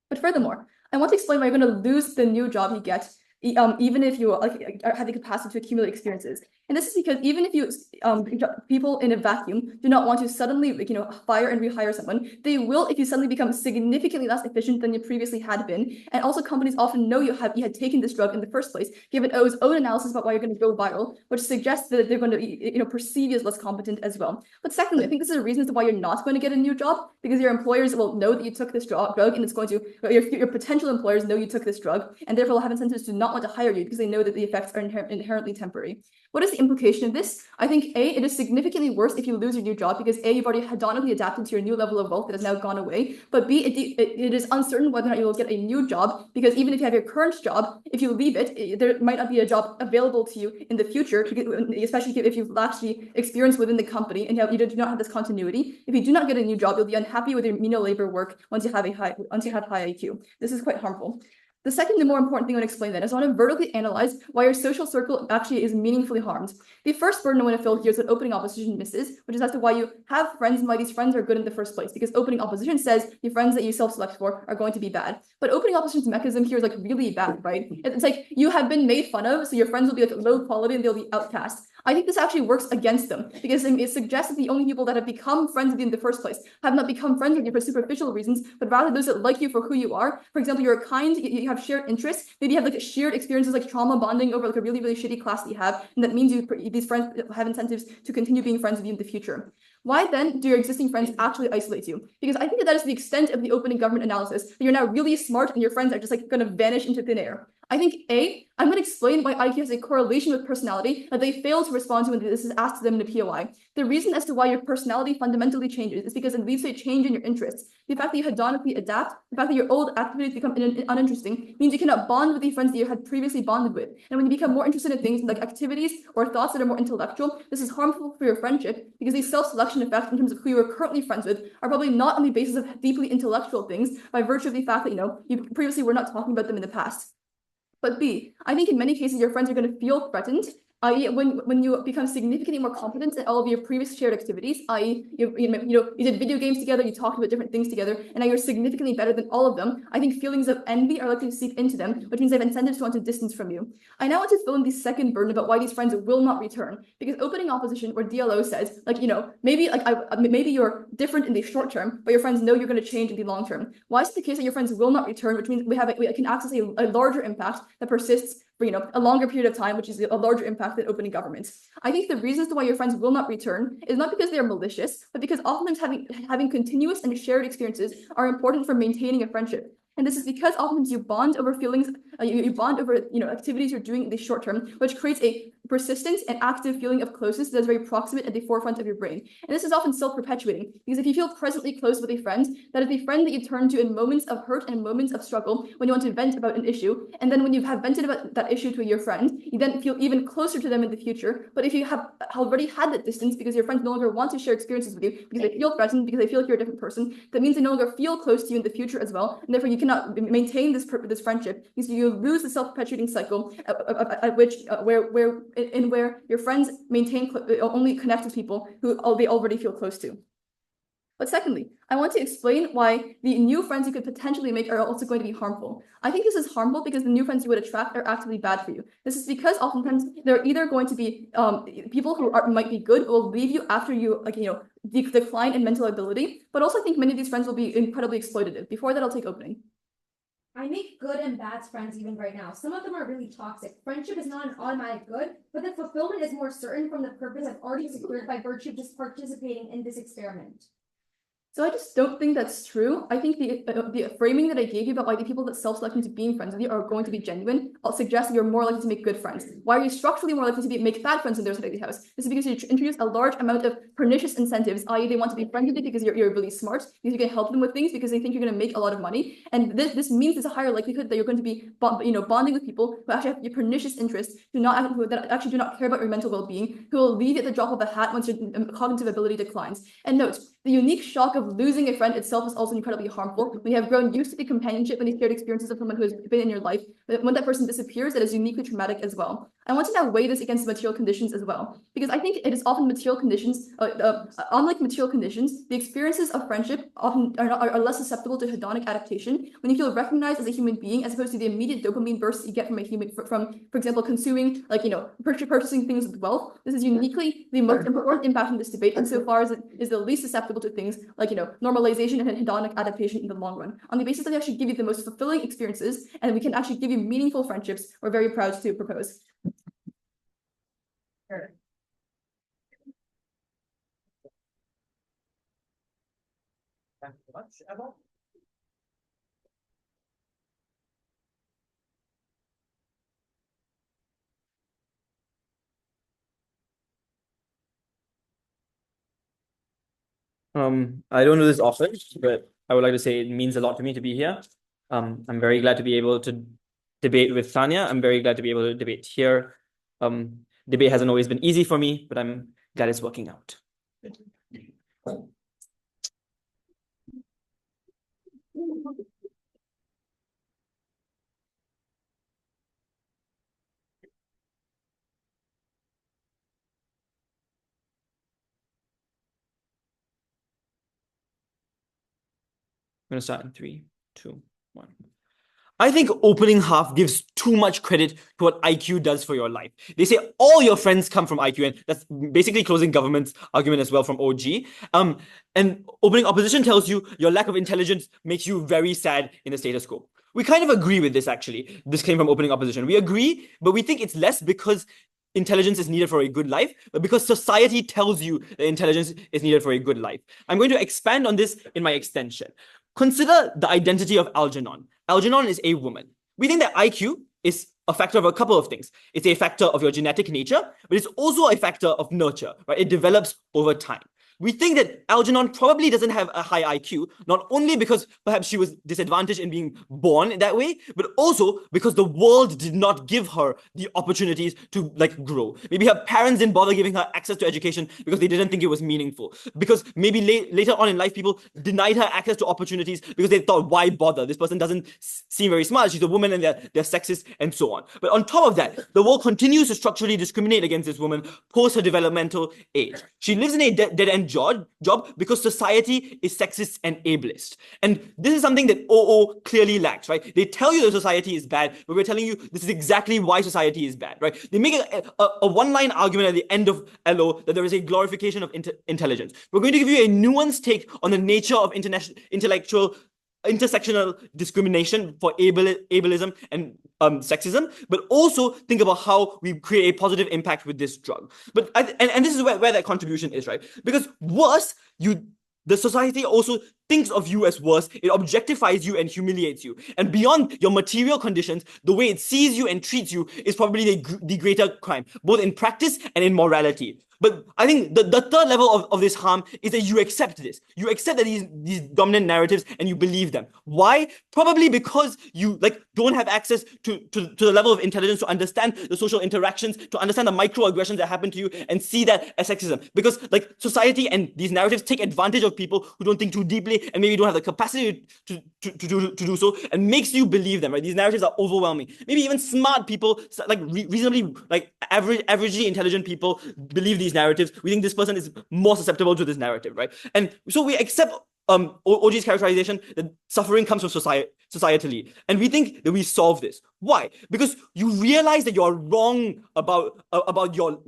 But furthermore, I want to explain why you're going to lose the new job you get, even if you have the capacity to accumulate experiences. And this is because even if you people in a vacuum do not want to suddenly fire and rehire someone, they will if you suddenly become significantly less efficient than you previously had been. And also companies often know you had taken this drug in the first place, given O's own analysis about why you're going to go viral, which suggests that they're going to perceive you as less competent as well. But secondly, I think this is a reason as to why you're not going to get a new job, because your employers will know that you took this drug, and it's going to your potential employers know you took this drug, and therefore will have incentives to not want to hire you because they know that the effects are inherently temporary. What is the implication of this? I think A, it is significantly worse if you lose your new job because A, you've already hedonically adapted to your new level of wealth that has now gone away. But B, it is uncertain whether or not you will get a new job because even if you have your current job, if you leave it, there might not be a job available to you in the future, especially if you've lacked the experience within the company and you do not have this continuity. If you do not get a new job, you'll be unhappy with your menial labor work once you have high IQ. This is quite harmful. The second, the more important thing I want to explain then is I want to vertically analyze why your social circle actually is meaningfully harmed. The first burden I want to fill here is what opening opposition misses, which is as to why you have friends and why these friends are good in the first place. Because opening opposition says the friends that you self-select for are going to be bad. But opening opposition's mechanism here is like really bad, right? It's like you have been made fun of, so your friends will be like low quality and they'll be outcast. I think this actually works against them because it suggests that the only people that have become friends with you in the first place have not become friends with you for superficial reasons, but rather those that like you for who you are. For example, you're kind, you have shared interests, maybe you have like shared experiences like trauma bonding over like a really, really shitty class that you have, and that means these friends have incentives to continue being friends with you in the future. Why then do your existing friends actually isolate you? Because I think that is the extent of the opening government analysis, that you're now really smart and your friends are just like going to vanish into thin air. I think A, I'm going to explain why IQ has a correlation with personality that they fail to respond to when this is asked to them in a POI. The reason as to why your personality fundamentally changes is because it leads to a change in your interests. The fact that you hedonically adapt, the fact that your old activities become uninteresting, means you cannot bond with the friends that you had previously bonded with. And when you become more interested in things like activities or thoughts that are more intellectual, this is harmful for your friendship because these self-selection effects in terms of who you are currently friends with are probably not on the basis of deeply intellectual things by virtue of the fact that, you previously were not talking about them in the past. But B, I think in many cases your friends are going to feel threatened, i.e. when you become significantly more competent at all of your previous shared activities, i.e. you did video games together, you talked about different things together, and now you're significantly better than all of them. I think feelings of envy are likely to seep into them, which means they have incentives to want to distance from you. I now want to fill in the second burden about why these friends will not return, because opening opposition or DLO says, maybe you're different in the short term, but your friends know you're going to change in the long term. Why is it the case that your friends will not return, which means we can access a larger impact that persists for a longer period of time, which is a larger impact than opening governments? I think the reasons why your friends will not return is not because they are malicious, but because oftentimes having continuous and shared experiences are important for maintaining a friendship. And this is because oftentimes you bond over feelings, you bond over activities you're doing in the short term, which creates a persistent and active feeling of closeness that is very proximate at the forefront of your brain. And this is often self-perpetuating, because if you feel presently close with a friend, that is the friend that you turn to in moments of hurt and moments of struggle when you want to vent about an issue. And then when you have vented about that issue to your friend, you then feel even closer to them in the future. But if you have already had that distance because your friends no longer want to share experiences with you, because they feel threatened, because they feel like you're a different person, that means they no longer feel close to you in the future as well. And therefore you cannot maintain this friendship, because you lose the self-perpetuating cycle at which where your friends only connect with people who they already feel close to. But secondly, I want to explain why the new friends you could potentially make are also going to be harmful. I think this is harmful because the new friends you would attract are actively bad for you. This is because oftentimes they're either going to be people who might be good, will leave you after you decline in mental ability. But also I think many of these friends will be incredibly exploitative. Before that, I'll take opening. I make good and bad friends even right now. Some of them are really toxic. Friendship is not an automatic good, but the fulfillment is more certain from the purpose I've already secured by virtue of just participating in this experiment. So I just don't think that's true. I think the framing that I gave you about why the people that self-select into being friends with you are going to be genuine, I'll suggest that you're more likely to make good friends. Why are you structurally more likely to make bad friends in their side of the house? This is because you introduce a large amount of pernicious incentives, i.e. they want to be friends with you because you're really smart, because you can help them with things, because they think you're going to make a lot of money. And this means there's a higher likelihood that you're going to be bonding with people who actually have your pernicious interests, that actually do not care about your mental well-being, who will leave you at the drop of a hat once your cognitive ability declines. And note, the unique shock of losing a friend itself is also incredibly harmful. We have grown used to the companionship and the shared experiences of someone who has been in your life. But when that person disappears, that is uniquely traumatic as well. I want to now weigh this against material conditions as well, because I think it is often material conditions, unlike material conditions, the experiences of friendship often are less susceptible to hedonic adaptation when you feel recognized as a human being, as opposed to the immediate dopamine bursts you get from for example, consuming, purchasing things with wealth. This is uniquely the most important impact in this debate, insofar as it is the least susceptible to things like, normalization and hedonic adaptation in the long run. On the basis that they actually give you the most fulfilling experiences, and we can actually give you meaningful friendships, we're very proud to propose. Sure. Thanks so much, Emma. I don't do this often, but I would like to say it means a lot to me to be here. I'm very glad to be able to debate with Tanya. I'm very glad to be able to debate here. Debate hasn't always been easy for me, but I'm glad it's working out. I'm going to start in 3, 2, 1. I think opening half gives too much credit to what IQ does for your life. They say all your friends come from IQ, and that's basically closing government's argument as well from OG. And opening opposition tells you your lack of intelligence makes you very sad in the status quo. We kind of agree with this, actually. This came from opening opposition. We agree, but we think it's less because intelligence is needed for a good life, but because society tells you that intelligence is needed for a good life. I'm going to expand on this in my extension. Consider the identity of Algernon. Algernon is a woman. We think that IQ is a factor of a couple of things. It's a factor of your genetic nature, but it's also a factor of nurture, right? It develops over time. We think that Algernon probably doesn't have a high IQ, not only because perhaps she was disadvantaged in being born that way, but also because the world did not give her the opportunities to grow. Maybe her parents didn't bother giving her access to education because they didn't think it was meaningful. Because maybe later on in life, people denied her access to opportunities because they thought, why bother? This person doesn't seem very smart. She's a woman and they're sexist and so on. But on top of that, the world continues to structurally discriminate against this woman post her developmental age. She lives in a dead-end job because society is sexist and ableist. And this is something that OO clearly lacks, right? They tell you that society is bad, but we're telling you this is exactly why society is bad, right? They make a one-line argument at the end of LO that there is a glorification of intelligence. We're going to give you a nuanced take on the nature of intellectual intersectional discrimination for ableism and sexism, but also think about how we create a positive impact with this drug. But and this is where that contribution is, right? Because worse, you the society also thinks of you as worse. It objectifies you and humiliates you. And beyond your material conditions, the way it sees you and treats you is probably the greater crime, both in practice and in morality. But I think the third level of this harm is that you accept this. You accept that these dominant narratives and you believe them. Why? Probably because you don't have access to the level of intelligence to understand the social interactions, to understand the microaggressions that happen to you and see that as sexism. Because society and these narratives take advantage of people who don't think too deeply and maybe don't have the capacity to do so, and makes you believe them, right? These narratives are overwhelming. Maybe even smart people, reasonably averagely intelligent people believe these narratives. We think this person is more susceptible to this narrative, right? And so we accept OG's characterization that suffering comes from societally, and we think that we solve this. Why? Because you realize that you're wrong about your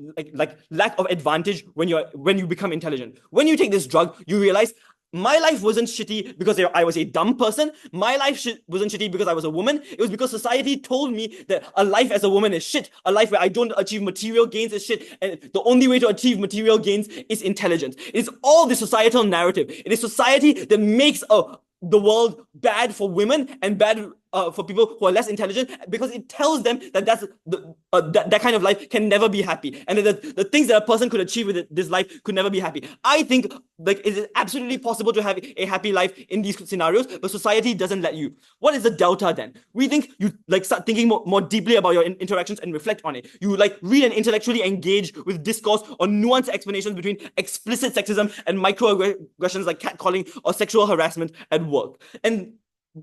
lack of advantage when you become intelligent. When you take this drug, you realize my life wasn't shitty because I was a dumb person. My life wasn't shitty because I was a woman. It was because society told me that a life as a woman is shit. A life where I don't achieve material gains is shit. And the only way to achieve material gains is intelligence. It is all the societal narrative. It is society that makes the world bad for women and bad for people who are less intelligent, because it tells them that that kind of life can never be happy, and that the things that a person could achieve with this life could never be happy. I think it is absolutely possible to have a happy life in these scenarios, but society doesn't let you. What is the delta then? We think you start thinking more deeply about your interactions and reflect on it. You read and intellectually engage with discourse or nuanced explanations between explicit sexism and microaggressions like catcalling or sexual harassment at work. And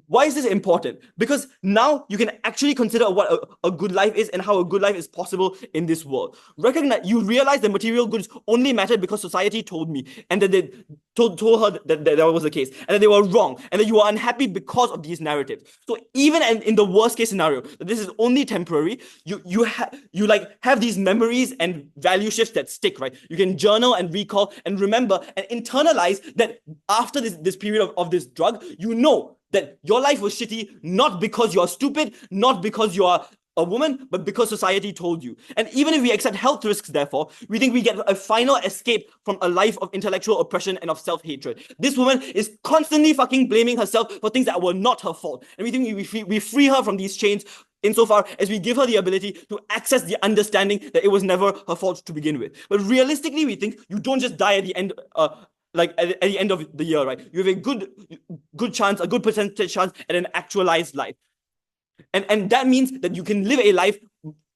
why is this important? Because now you can actually consider what a good life is and how a good life is possible in this world. You realize that material goods only mattered because society told me, and that they told her that was the case, and that they were wrong, and that you are unhappy because of these narratives. So even in the worst case scenario, that this is only temporary, you have these memories and value shifts that stick, right? You can journal and recall and remember and internalize that after this period of this drug, you know that your life was shitty, not because you're stupid, not because you are a woman, but because society told you. And even if we accept health risks, therefore, we think we get a final escape from a life of intellectual oppression and of self-hatred. This woman is constantly fucking blaming herself for things that were not her fault. And we think we free her from these chains insofar as we give her the ability to access the understanding that it was never her fault to begin with. But realistically, we think you don't just die at the end at the end of the year, right? You have a good chance, a good percentage chance at an actualized life. And that means that you can live a life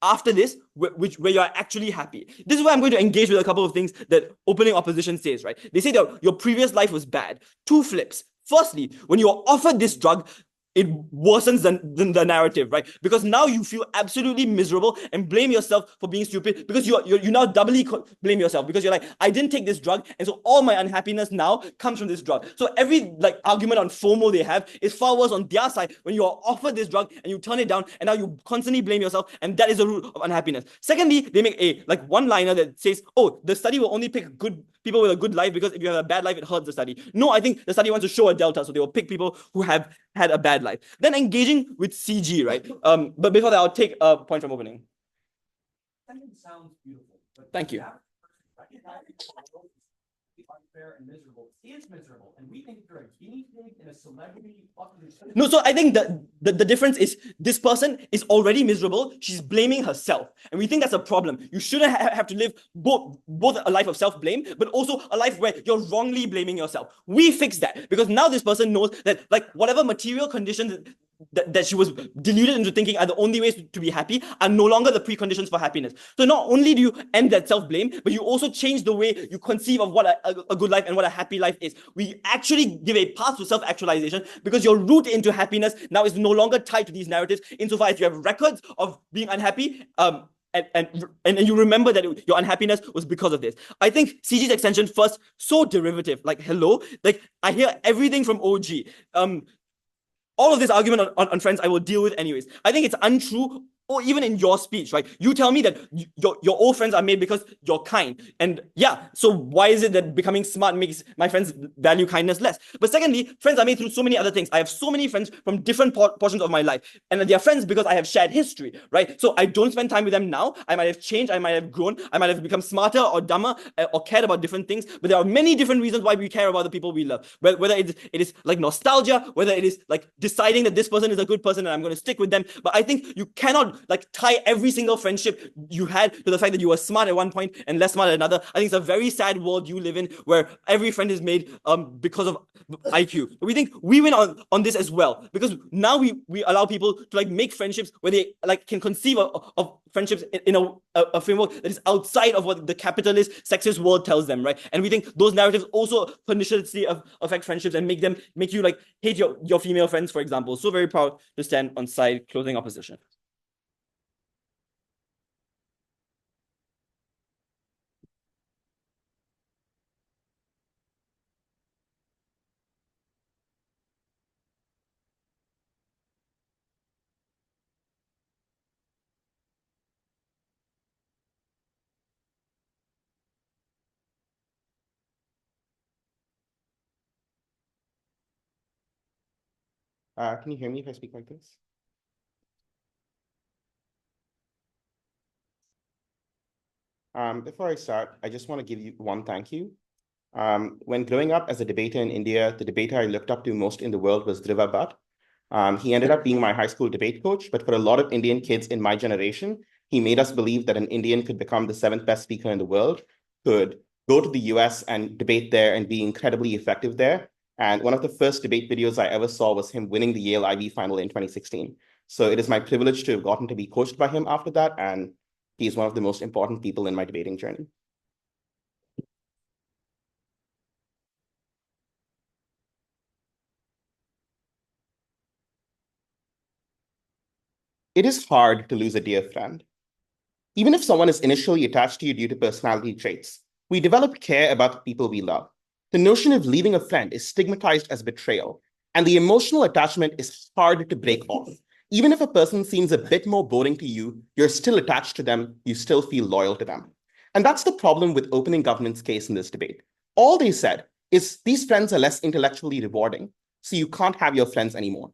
after this where you're actually happy. This is why I'm going to engage with a couple of things that opening opposition says, right? They say that your previous life was bad. Two flips. Firstly, when you're offered this drug, it worsens the narrative, right? Because now you feel absolutely miserable and blame yourself for being stupid, because you now doubly blame yourself, because you're like, I didn't take this drug, and so all my unhappiness now comes from this drug. So every argument on FOMO they have is far worse on their side when you are offered this drug and you turn it down, and now you constantly blame yourself, and that is the root of unhappiness. Secondly, they make a one-liner that says, oh, the study will only pick good people with a good life because if you have a bad life, it hurts the study. No, I think the study wants to show a delta, so they will pick people who have had a bad life. Then engaging with CG, right? But before that, I'll take a point from opening. Sounds beautiful. Thank you. Unfair and miserable is miserable, and we think you're a guinea pig in a celebrity population. No, so I think the difference is this person is already miserable. She's blaming herself, and we think that's a problem. You shouldn't have to live both a life of self-blame, but also a life where you're wrongly blaming yourself. We fix that because now this person knows that whatever material conditions that she was deluded into thinking are the only ways to be happy are no longer the preconditions for happiness. So not only do you end that self-blame, but you also change the way you conceive of what a good life and what a happy life is. We actually give a path to self-actualization because your route into happiness now is no longer tied to these narratives insofar as you have records of being unhappy, and you remember that your unhappiness was because of this. I think CG's extension first, so derivative, hello, I hear everything from OG. All of this argument on friends I will deal with anyways. I think it's untrue or even in your speech, right? You tell me that your old friends are made because you're kind. And yeah, so why is it that becoming smart makes my friends value kindness less? But secondly, friends are made through so many other things. I have so many friends from different portions of my life. And they are friends because I have shared history, right? So I don't spend time with them now. I might have changed, I might have grown, I might have become smarter or dumber or cared about different things. But there are many different reasons why we care about the people we love. Whether it is like nostalgia, whether it is like deciding that this person is a good person and I'm going to stick with them. But I think you cannot like tie every single friendship you had to the fact that you were smart at one point and less smart at another. I think it's a very sad world you live in where every friend is made because of IQ. We think we win on this as well, because now we allow people to like make friendships where they like can conceive of friendships in a framework that is outside of what the capitalist sexist world tells them, right? And we think those narratives also perniciously affect friendships and make you like hate your female friends, for example. So very proud to stand on side closing opposition. Can you hear me if I speak like this? Before I start, I just want to give you one thank you. When growing up as a debater in India, the debater I looked up to most in the world was Dhruva Bhatt. He ended up being my high school debate coach, but for a lot of Indian kids in my generation, he made us believe that an Indian could become the 7th best speaker in the world, could go to the US and debate there and be incredibly effective there. And one of the first debate videos I ever saw was him winning the Yale IB final in 2016. So it is my privilege to have gotten to be coached by him after that, and he's one of the most important people in my debating journey. It is hard to lose a dear friend. Even if someone is initially attached to you due to personality traits, we develop care about the people we love. The notion of leaving a friend is stigmatized as betrayal, and the emotional attachment is hard to break off. Even if a person seems a bit more boring to you, you're still attached to them, you still feel loyal to them. And that's the problem with opening government's case in this debate. All they said is these friends are less intellectually rewarding, so you can't have your friends anymore.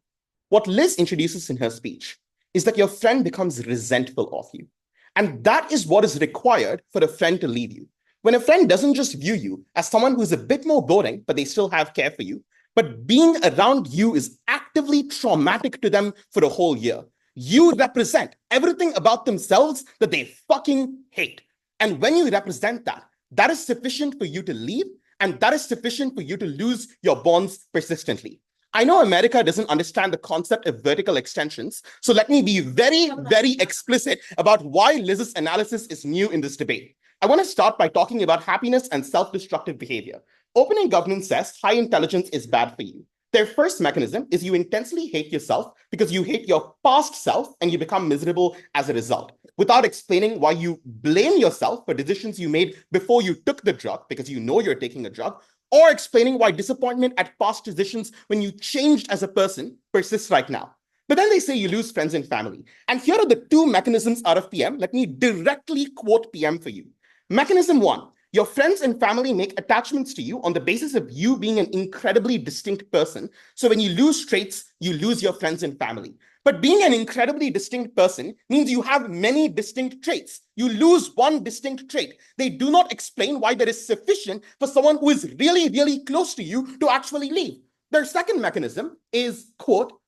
What Liz introduces in her speech is that your friend becomes resentful of you. And that is what is required for a friend to leave you. When a friend doesn't just view you as someone who's a bit more boring, but they still have care for you, but being around you is actively traumatic to them for a whole year. You represent everything about themselves that they fucking hate. And when you represent that, that is sufficient for you to leave, and that is sufficient for you to lose your bonds persistently. I know America doesn't understand the concept of vertical extensions, so let me be very, very explicit about why Liz's analysis is new in this debate. I want to start by talking about happiness and self-destructive behavior. Opening governance says high intelligence is bad for you. Their first mechanism is you intensely hate yourself because you hate your past self and you become miserable as a result, without explaining why you blame yourself for decisions you made before you took the drug because you know you're taking a drug, or explaining why disappointment at past decisions when you changed as a person persists right now. But then they say you lose friends and family. And here are the two mechanisms out of PM. Let me directly quote PM for you. Mechanism 1, your friends and family make attachments to you on the basis of you being an incredibly distinct person. So when you lose traits, you lose your friends and family. But being an incredibly distinct person means you have many distinct traits. You lose one distinct trait. They do not explain why that is sufficient for someone who is really, really close to you to actually leave. Their second mechanism is, quote,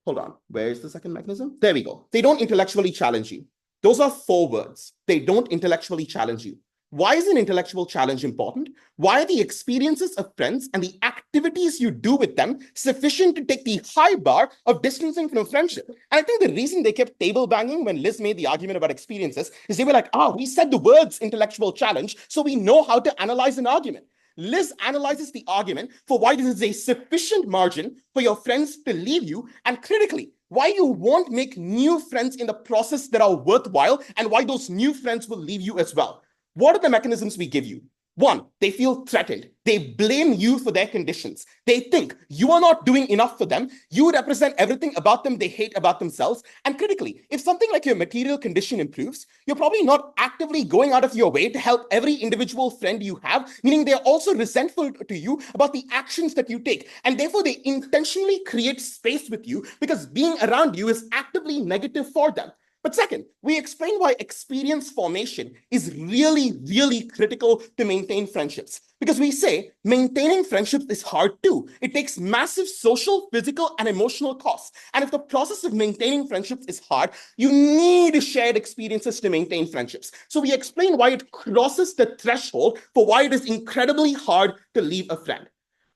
hold on, where is the second mechanism? There we go. They don't intellectually challenge you. Those are 4 words. They don't intellectually challenge you. Why is an intellectual challenge important? Why are the experiences of friends and the activities you do with them sufficient to take the high bar of distancing from friendship? And I think the reason they kept table banging when Liz made the argument about experiences is they were like, we said the words intellectual challenge, so we know how to analyze an argument. Liz analyzes the argument for why this is a sufficient margin for your friends to leave you, and critically, why you won't make new friends in the process that are worthwhile, and why those new friends will leave you as well. What are the mechanisms we give you? One, they feel threatened. They blame you for their conditions. They think you are not doing enough for them. You represent everything about them they hate about themselves. And critically, if something like your material condition improves, you're probably not actively going out of your way to help every individual friend you have, meaning they're also resentful to you about the actions that you take. And therefore, they intentionally create space with you because being around you is actively negative for them. But second, we explain why experience formation is really, really critical to maintain friendships. Because we say maintaining friendships is hard too. It takes massive social, physical, and emotional costs. And if the process of maintaining friendships is hard, you need shared experiences to maintain friendships. So we explain why it crosses the threshold for why it is incredibly hard to leave a friend.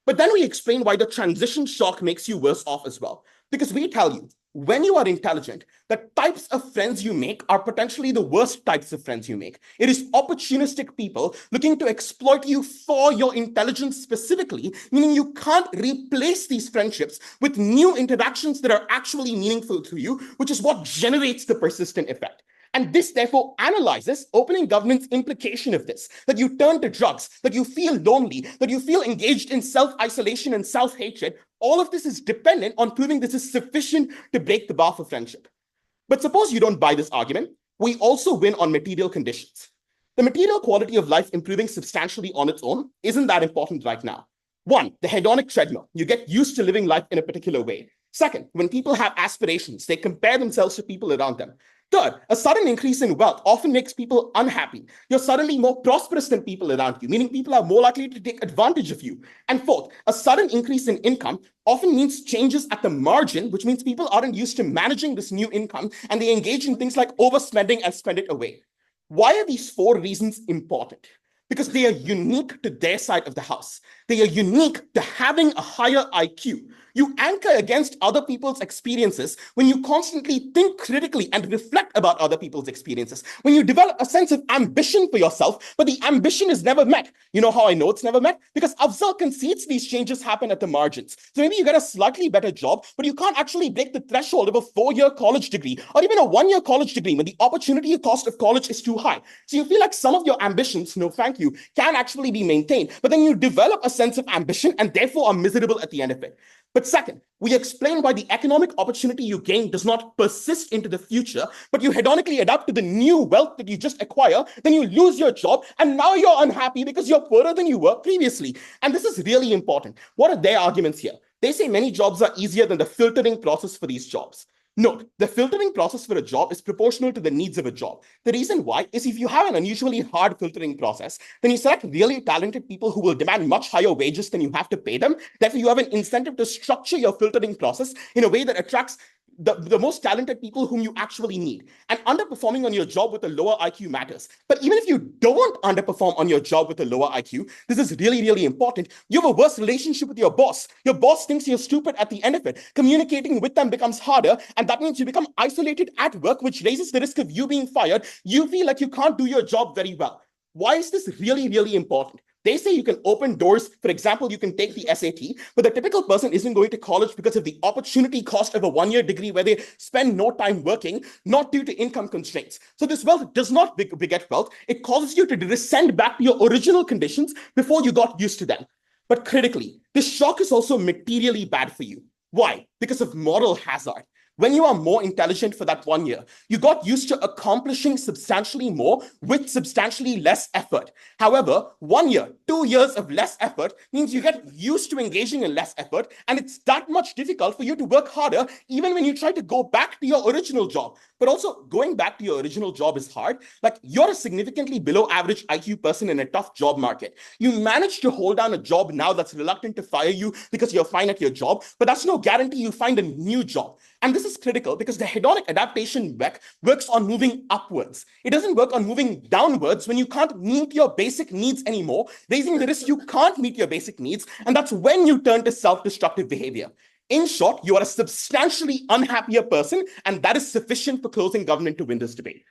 But then we explain why the transition shock makes you worse off as well. Because we tell you, when you are intelligent, the types of friends you make are potentially the worst types of friends you make. It is opportunistic people looking to exploit you for your intelligence specifically, meaning you can't replace these friendships with new interactions that are actually meaningful to you, which is what generates the persistent effect. And this therefore analyzes opening government's implication of this, that you turn to drugs, that you feel lonely, that you feel engaged in self-isolation and self-hatred. All of this is dependent on proving this is sufficient to break the bar for friendship. But suppose you don't buy this argument, we also win on material conditions. The material quality of life improving substantially on its own isn't that important right now. One, the hedonic treadmill. You get used to living life in a particular way. Second, when people have aspirations, they compare themselves to people around them. Third, a sudden increase in wealth often makes people unhappy. You're suddenly more prosperous than people around you, meaning people are more likely to take advantage of you. And fourth, a sudden increase in income often means changes at the margin, which means people aren't used to managing this new income and they engage in things like overspending and spend it away. Why are these four reasons important? Because they are unique to their side of the house. They are unique to having a higher IQ. You anchor against other people's experiences when you constantly think critically and reflect about other people's experiences. When you develop a sense of ambition for yourself, but the ambition is never met. You know how I know it's never met? Because Afzal concedes these changes happen at the margins. So maybe you get a slightly better job, but you can't actually break the threshold of a 4-year college degree or even a 1-year college degree when the opportunity cost of college is too high. So you feel like some of your ambitions, no thank you, can actually be maintained, but then you develop a sense of ambition and therefore are miserable at the end of it. But second, we explain why the economic opportunity you gain does not persist into the future, but you hedonically adapt to the new wealth that you just acquire, then you lose your job, and now you're unhappy because you're poorer than you were previously. And this is really important. What are their arguments here? They say many jobs are easier than the filtering process for these jobs. Note, the filtering process for a job is proportional to the needs of a job. The reason why is if you have an unusually hard filtering process, then you select really talented people who will demand much higher wages than you have to pay them. Therefore, you have an incentive to structure your filtering process in a way that attracts the most talented people whom you actually need. And underperforming on your job with a lower IQ matters. But even if you don't underperform on your job with a lower IQ, this is really, really important. You have a worse relationship with your boss. Your boss thinks you're stupid at the end of it. Communicating with them becomes harder, and that means you become isolated at work, which raises the risk of you being fired. You feel like you can't do your job very well. Why is this really, really important? They say you can open doors. For example, you can take the SAT, but the typical person isn't going to college because of the opportunity cost of a 1-year degree where they spend no time working, not due to income constraints. So this wealth does not beget wealth. It causes you to descend back to your original conditions before you got used to them. But critically, this shock is also materially bad for you. Why? Because of moral hazard. When you are more intelligent for that 1 year, you got used to accomplishing substantially more with substantially less effort. However, 1 year, 2 years of less effort means you get used to engaging in less effort, and it's that much difficult for you to work harder even when you try to go back to your original job. But also, going back to your original job is hard. Like, you're a significantly below average IQ person in a tough job market. You manage to hold down a job now that's reluctant to fire you because you're fine at your job, but that's no guarantee you find a new job. And this is critical because the hedonic adaptation works on moving upwards. It doesn't work on moving downwards when you can't meet your basic needs anymore, raising the risk you can't meet your basic needs, and that's when you turn to self-destructive behavior. In short, you are a substantially unhappier person, and that is sufficient for closing government to win this debate.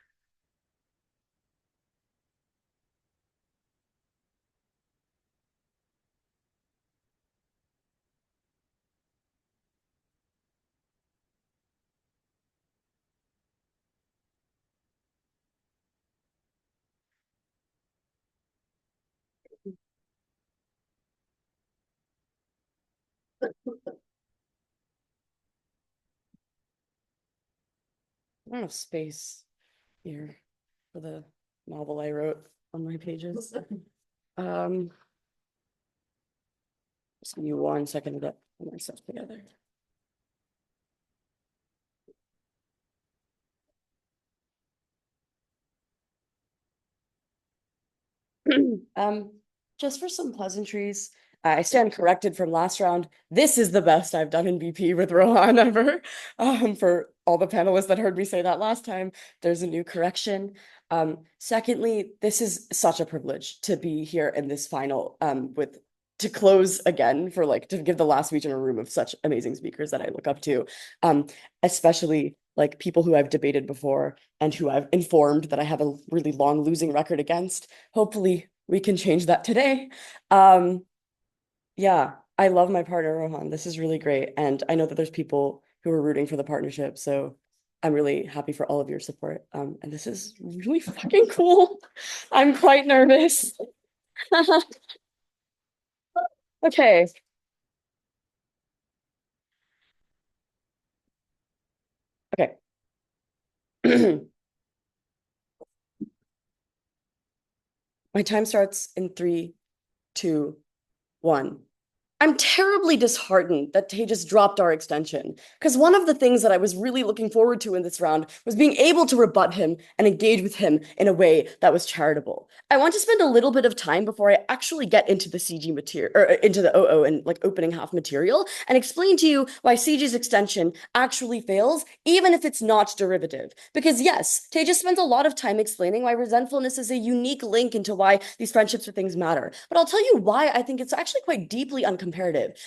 I don't have space here for the novel I wrote on my pages. Just give me 1 second to get my stuff together. Just for some pleasantries, I stand corrected from last round. This is the best I've done in BP with Rohan ever. For all the panelists that heard me say that last time, there's a new correction. Secondly, this is such a privilege to be here in this final to close again for to give the last speech in a room of such amazing speakers that I look up to, especially people who I've debated before and who I've informed that I have a really long losing record against. Hopefully we can change that today. Yeah, I love my partner, Rohan. This is really great. And I know that there's people who are rooting for the partnership. So I'm really happy for all of your support. And this is really fucking cool. I'm quite nervous. Okay. Okay. My time starts in 3, 2, 1. I'm terribly disheartened that Tejas dropped our extension, because one of the things that I was really looking forward to in this round was being able to rebut him and engage with him in a way that was charitable. I want to spend a little bit of time before I actually get into the CG material, or into the OO and opening half material, and explain to you why CG's extension actually fails, even if it's not derivative. Because yes, Tejas spends a lot of time explaining why resentfulness is a unique link into why these friendships with things matter. But I'll tell you why I think it's actually quite deeply uncomparative.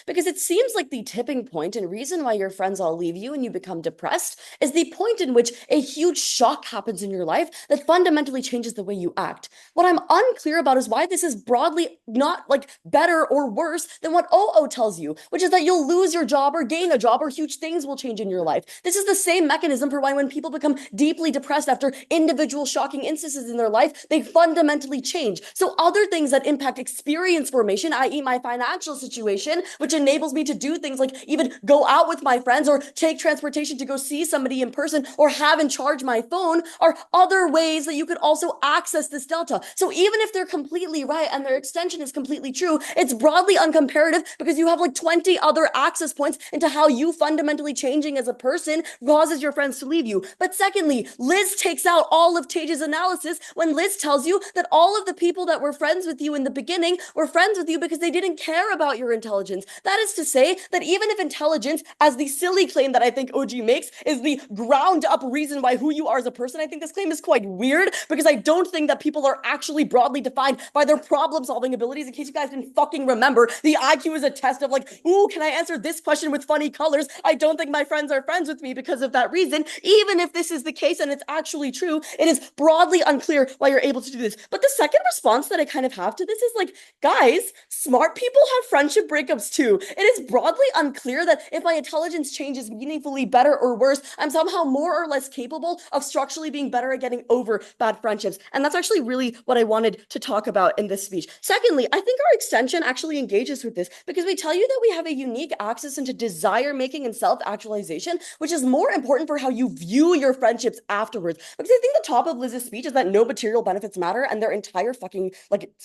Because it seems like the tipping point and reason why your friends all leave you and you become depressed is the point in which a huge shock happens in your life that fundamentally changes the way you act. What I'm unclear about is why this is broadly not better or worse than what OO tells you, which is that you'll lose your job or gain a job or huge things will change in your life. This is the same mechanism for why when people become deeply depressed after individual shocking instances in their life, they fundamentally change. So other things that impact experience formation, i.e. my financial situation, which enables me to do things like even go out with my friends or take transportation to go see somebody in person or have and charge my phone, are other ways that you could also access this delta. So even if they're completely right and their extension is completely true, it's broadly uncomparative because you have 20 other access points into how you fundamentally changing as a person causes your friends to leave you. But secondly, Liz takes out all of Tage's analysis when Liz tells you that all of the people that were friends with you in the beginning were friends with you because they didn't care about your intelligence. That is to say that even if intelligence, as the silly claim that I think OG makes, is the ground up reason why who you are as a person, I think this claim is quite weird because I don't think that people are actually broadly defined by their problem solving abilities. In case you guys didn't fucking remember, the IQ is a test of ooh, can I answer this question with funny colors? I don't think my friends are friends with me because of that reason. Even if this is the case and it's actually true, it is broadly unclear why you're able to do this. But the second response that I kind of have to this is guys, smart people have friendship breakups too. It is broadly unclear that if my intelligence changes meaningfully better or worse, I'm somehow more or less capable of structurally being better at getting over bad friendships. And that's actually really what I wanted to talk about in this speech. Secondly, I think our extension actually engages with this because we tell you that we have a unique access into desire making and self-actualization, which is more important for how you view your friendships afterwards. Because I think the top of Liz's speech is that no material benefits matter, and their entire fucking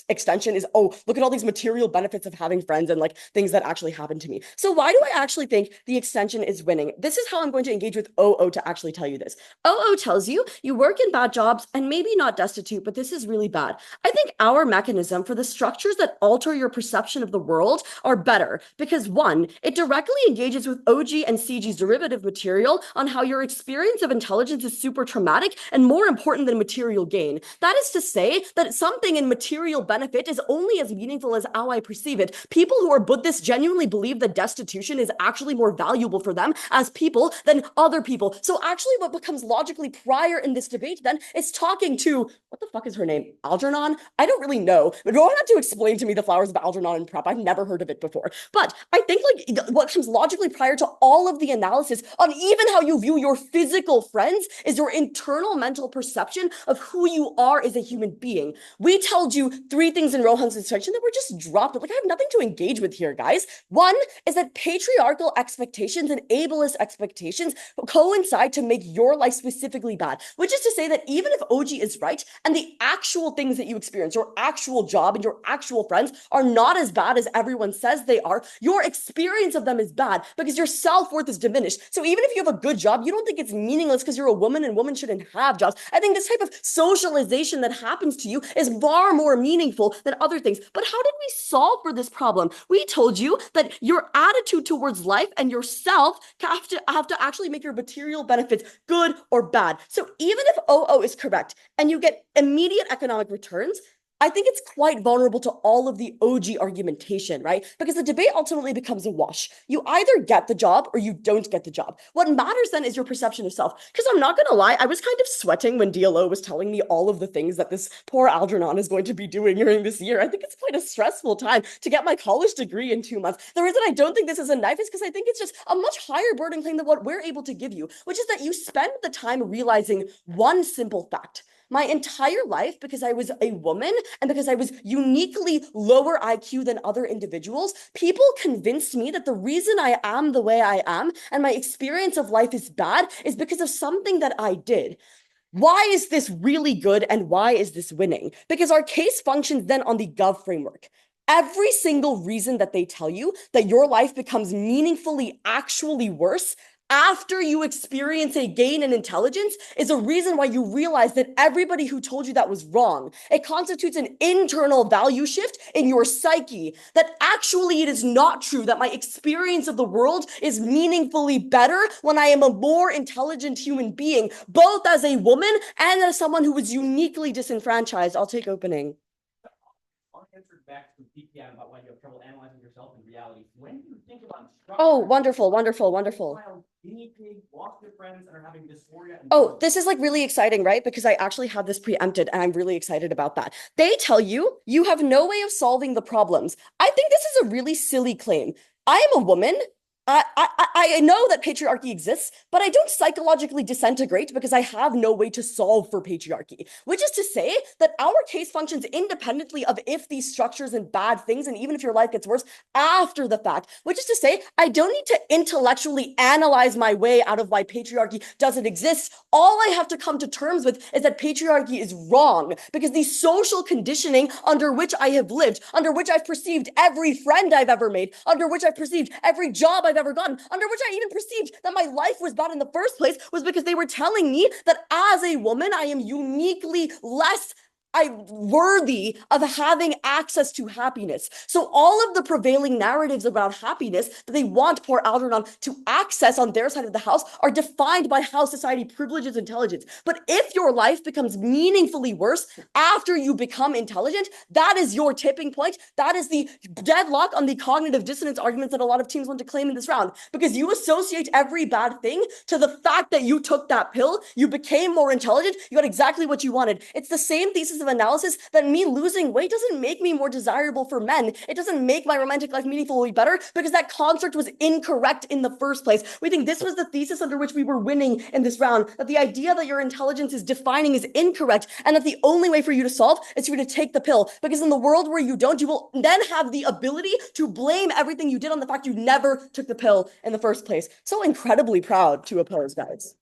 extension is, oh, look at all these material benefits of having friends and things that actually happen to me. So why do I actually think the extension is winning? This is how I'm going to engage with OO to actually tell you this. OO tells you you work in bad jobs and maybe not destitute, but this is really bad. I think our mechanism for the structures that alter your perception of the world are better because one, it directly engages with OG and CG's derivative material on how your experience of intelligence is super traumatic and more important than material gain. That is to say that something in material benefit is only as meaningful as how I perceive it. People who are Buddhists genuinely believe that destitution is actually more valuable for them as people than other people. So actually what becomes logically prior in this debate then is talking to, what the fuck is her name? Algernon? I don't really know, but go ahead to explain to me the flowers of Algernon in prep. I've never heard of it before. But I think what comes logically prior to all of the analysis on even how you view your physical friends is your internal mental perception of who you are as a human being. We told you 3 things in Rohan's instruction that were just dropped. I have nothing to engage with with here, guys. One is that patriarchal expectations and ableist expectations coincide to make your life specifically bad, which is to say that even if OG is right and the actual things that you experience, your actual job and your actual friends are not as bad as everyone says they are, your experience of them is bad because your self-worth is diminished. So even if you have a good job, you don't think it's meaningless because you're a woman and women shouldn't have jobs. I think this type of socialization that happens to you is far more meaningful than other things. But how did we solve for this problem? We told you that your attitude towards life and yourself have to actually make your material benefits good or bad. So even if OO is correct and you get immediate economic returns, I think it's quite vulnerable to all of the OG argumentation, right? Because the debate ultimately becomes a wash. You either get the job or you don't get the job. What matters then is your perception of self. Because I'm not going to lie, I was kind of sweating when DLO was telling me all of the things that this poor Algernon is going to be doing during this year. I think it's quite a stressful time to get my college degree in 2 months. The reason I don't think this is a knife is because I think it's just a much higher burden claim than what we're able to give you, which is that you spend the time realizing one simple fact. My entire life, because I was a woman and because I was uniquely lower IQ than other individuals, people convinced me that the reason I am the way I am and my experience of life is bad is because of something that I did. Why is this really good and why is this winning? Because our case functions then on the Gov framework. Every single reason that they tell you that your life becomes meaningfully actually worse after you experience a gain in intelligence is a reason why you realize that everybody who told you that was wrong. It constitutes an internal value shift in your psyche that actually it is not true that my experience of the world is meaningfully better when I am a more intelligent human being, both as a woman and as someone who was uniquely disenfranchised. I'll take opening. Answered back to PPM about why you have trouble analyzing yourself in reality. When you think about Oh, wonderful, wonderful, wonderful. Guinea pig, lost your friends, and are having dysphoria. Oh, this is like really exciting, right? Because I actually have this preempted and I'm really excited about that. They tell you you have no way of solving the problems. I think this is a really silly claim. I am a woman. I know that patriarchy exists, but I don't psychologically disintegrate because I have no way to solve for patriarchy, which is to say that our case functions independently of if these structures and bad things, and even if your life gets worse after the fact, which is to say, I don't need to intellectually analyze my way out of why patriarchy doesn't exist. All I have to come to terms with is that patriarchy is wrong because the social conditioning under which I have lived, under which I've perceived every friend I've ever made, under which I've perceived every job I've ever gotten, under which I even perceived that my life was bad in the first place, was because they were telling me that as a woman, I am uniquely less worthy of having access to happiness. So all of the prevailing narratives about happiness that they want poor Algernon to access on their side of the house are defined by how society privileges intelligence. But if your life becomes meaningfully worse after you become intelligent, that is your tipping point. That is the deadlock on the cognitive dissonance arguments that a lot of teams want to claim in this round, because you associate every bad thing to the fact that you took that pill, you became more intelligent, you got exactly what you wanted. It's the same thesis of analysis that me losing weight doesn't make me more desirable for men. It doesn't make my romantic life meaningfully better because that construct was incorrect in the first place. We think this was the thesis under which we were winning in this round, that the idea that your intelligence is defining is incorrect and that the only way for you to solve is for you to take the pill, because in the world where you don't, you will then have the ability to blame everything you did on the fact you never took the pill in the first place. So incredibly proud to oppose, guys.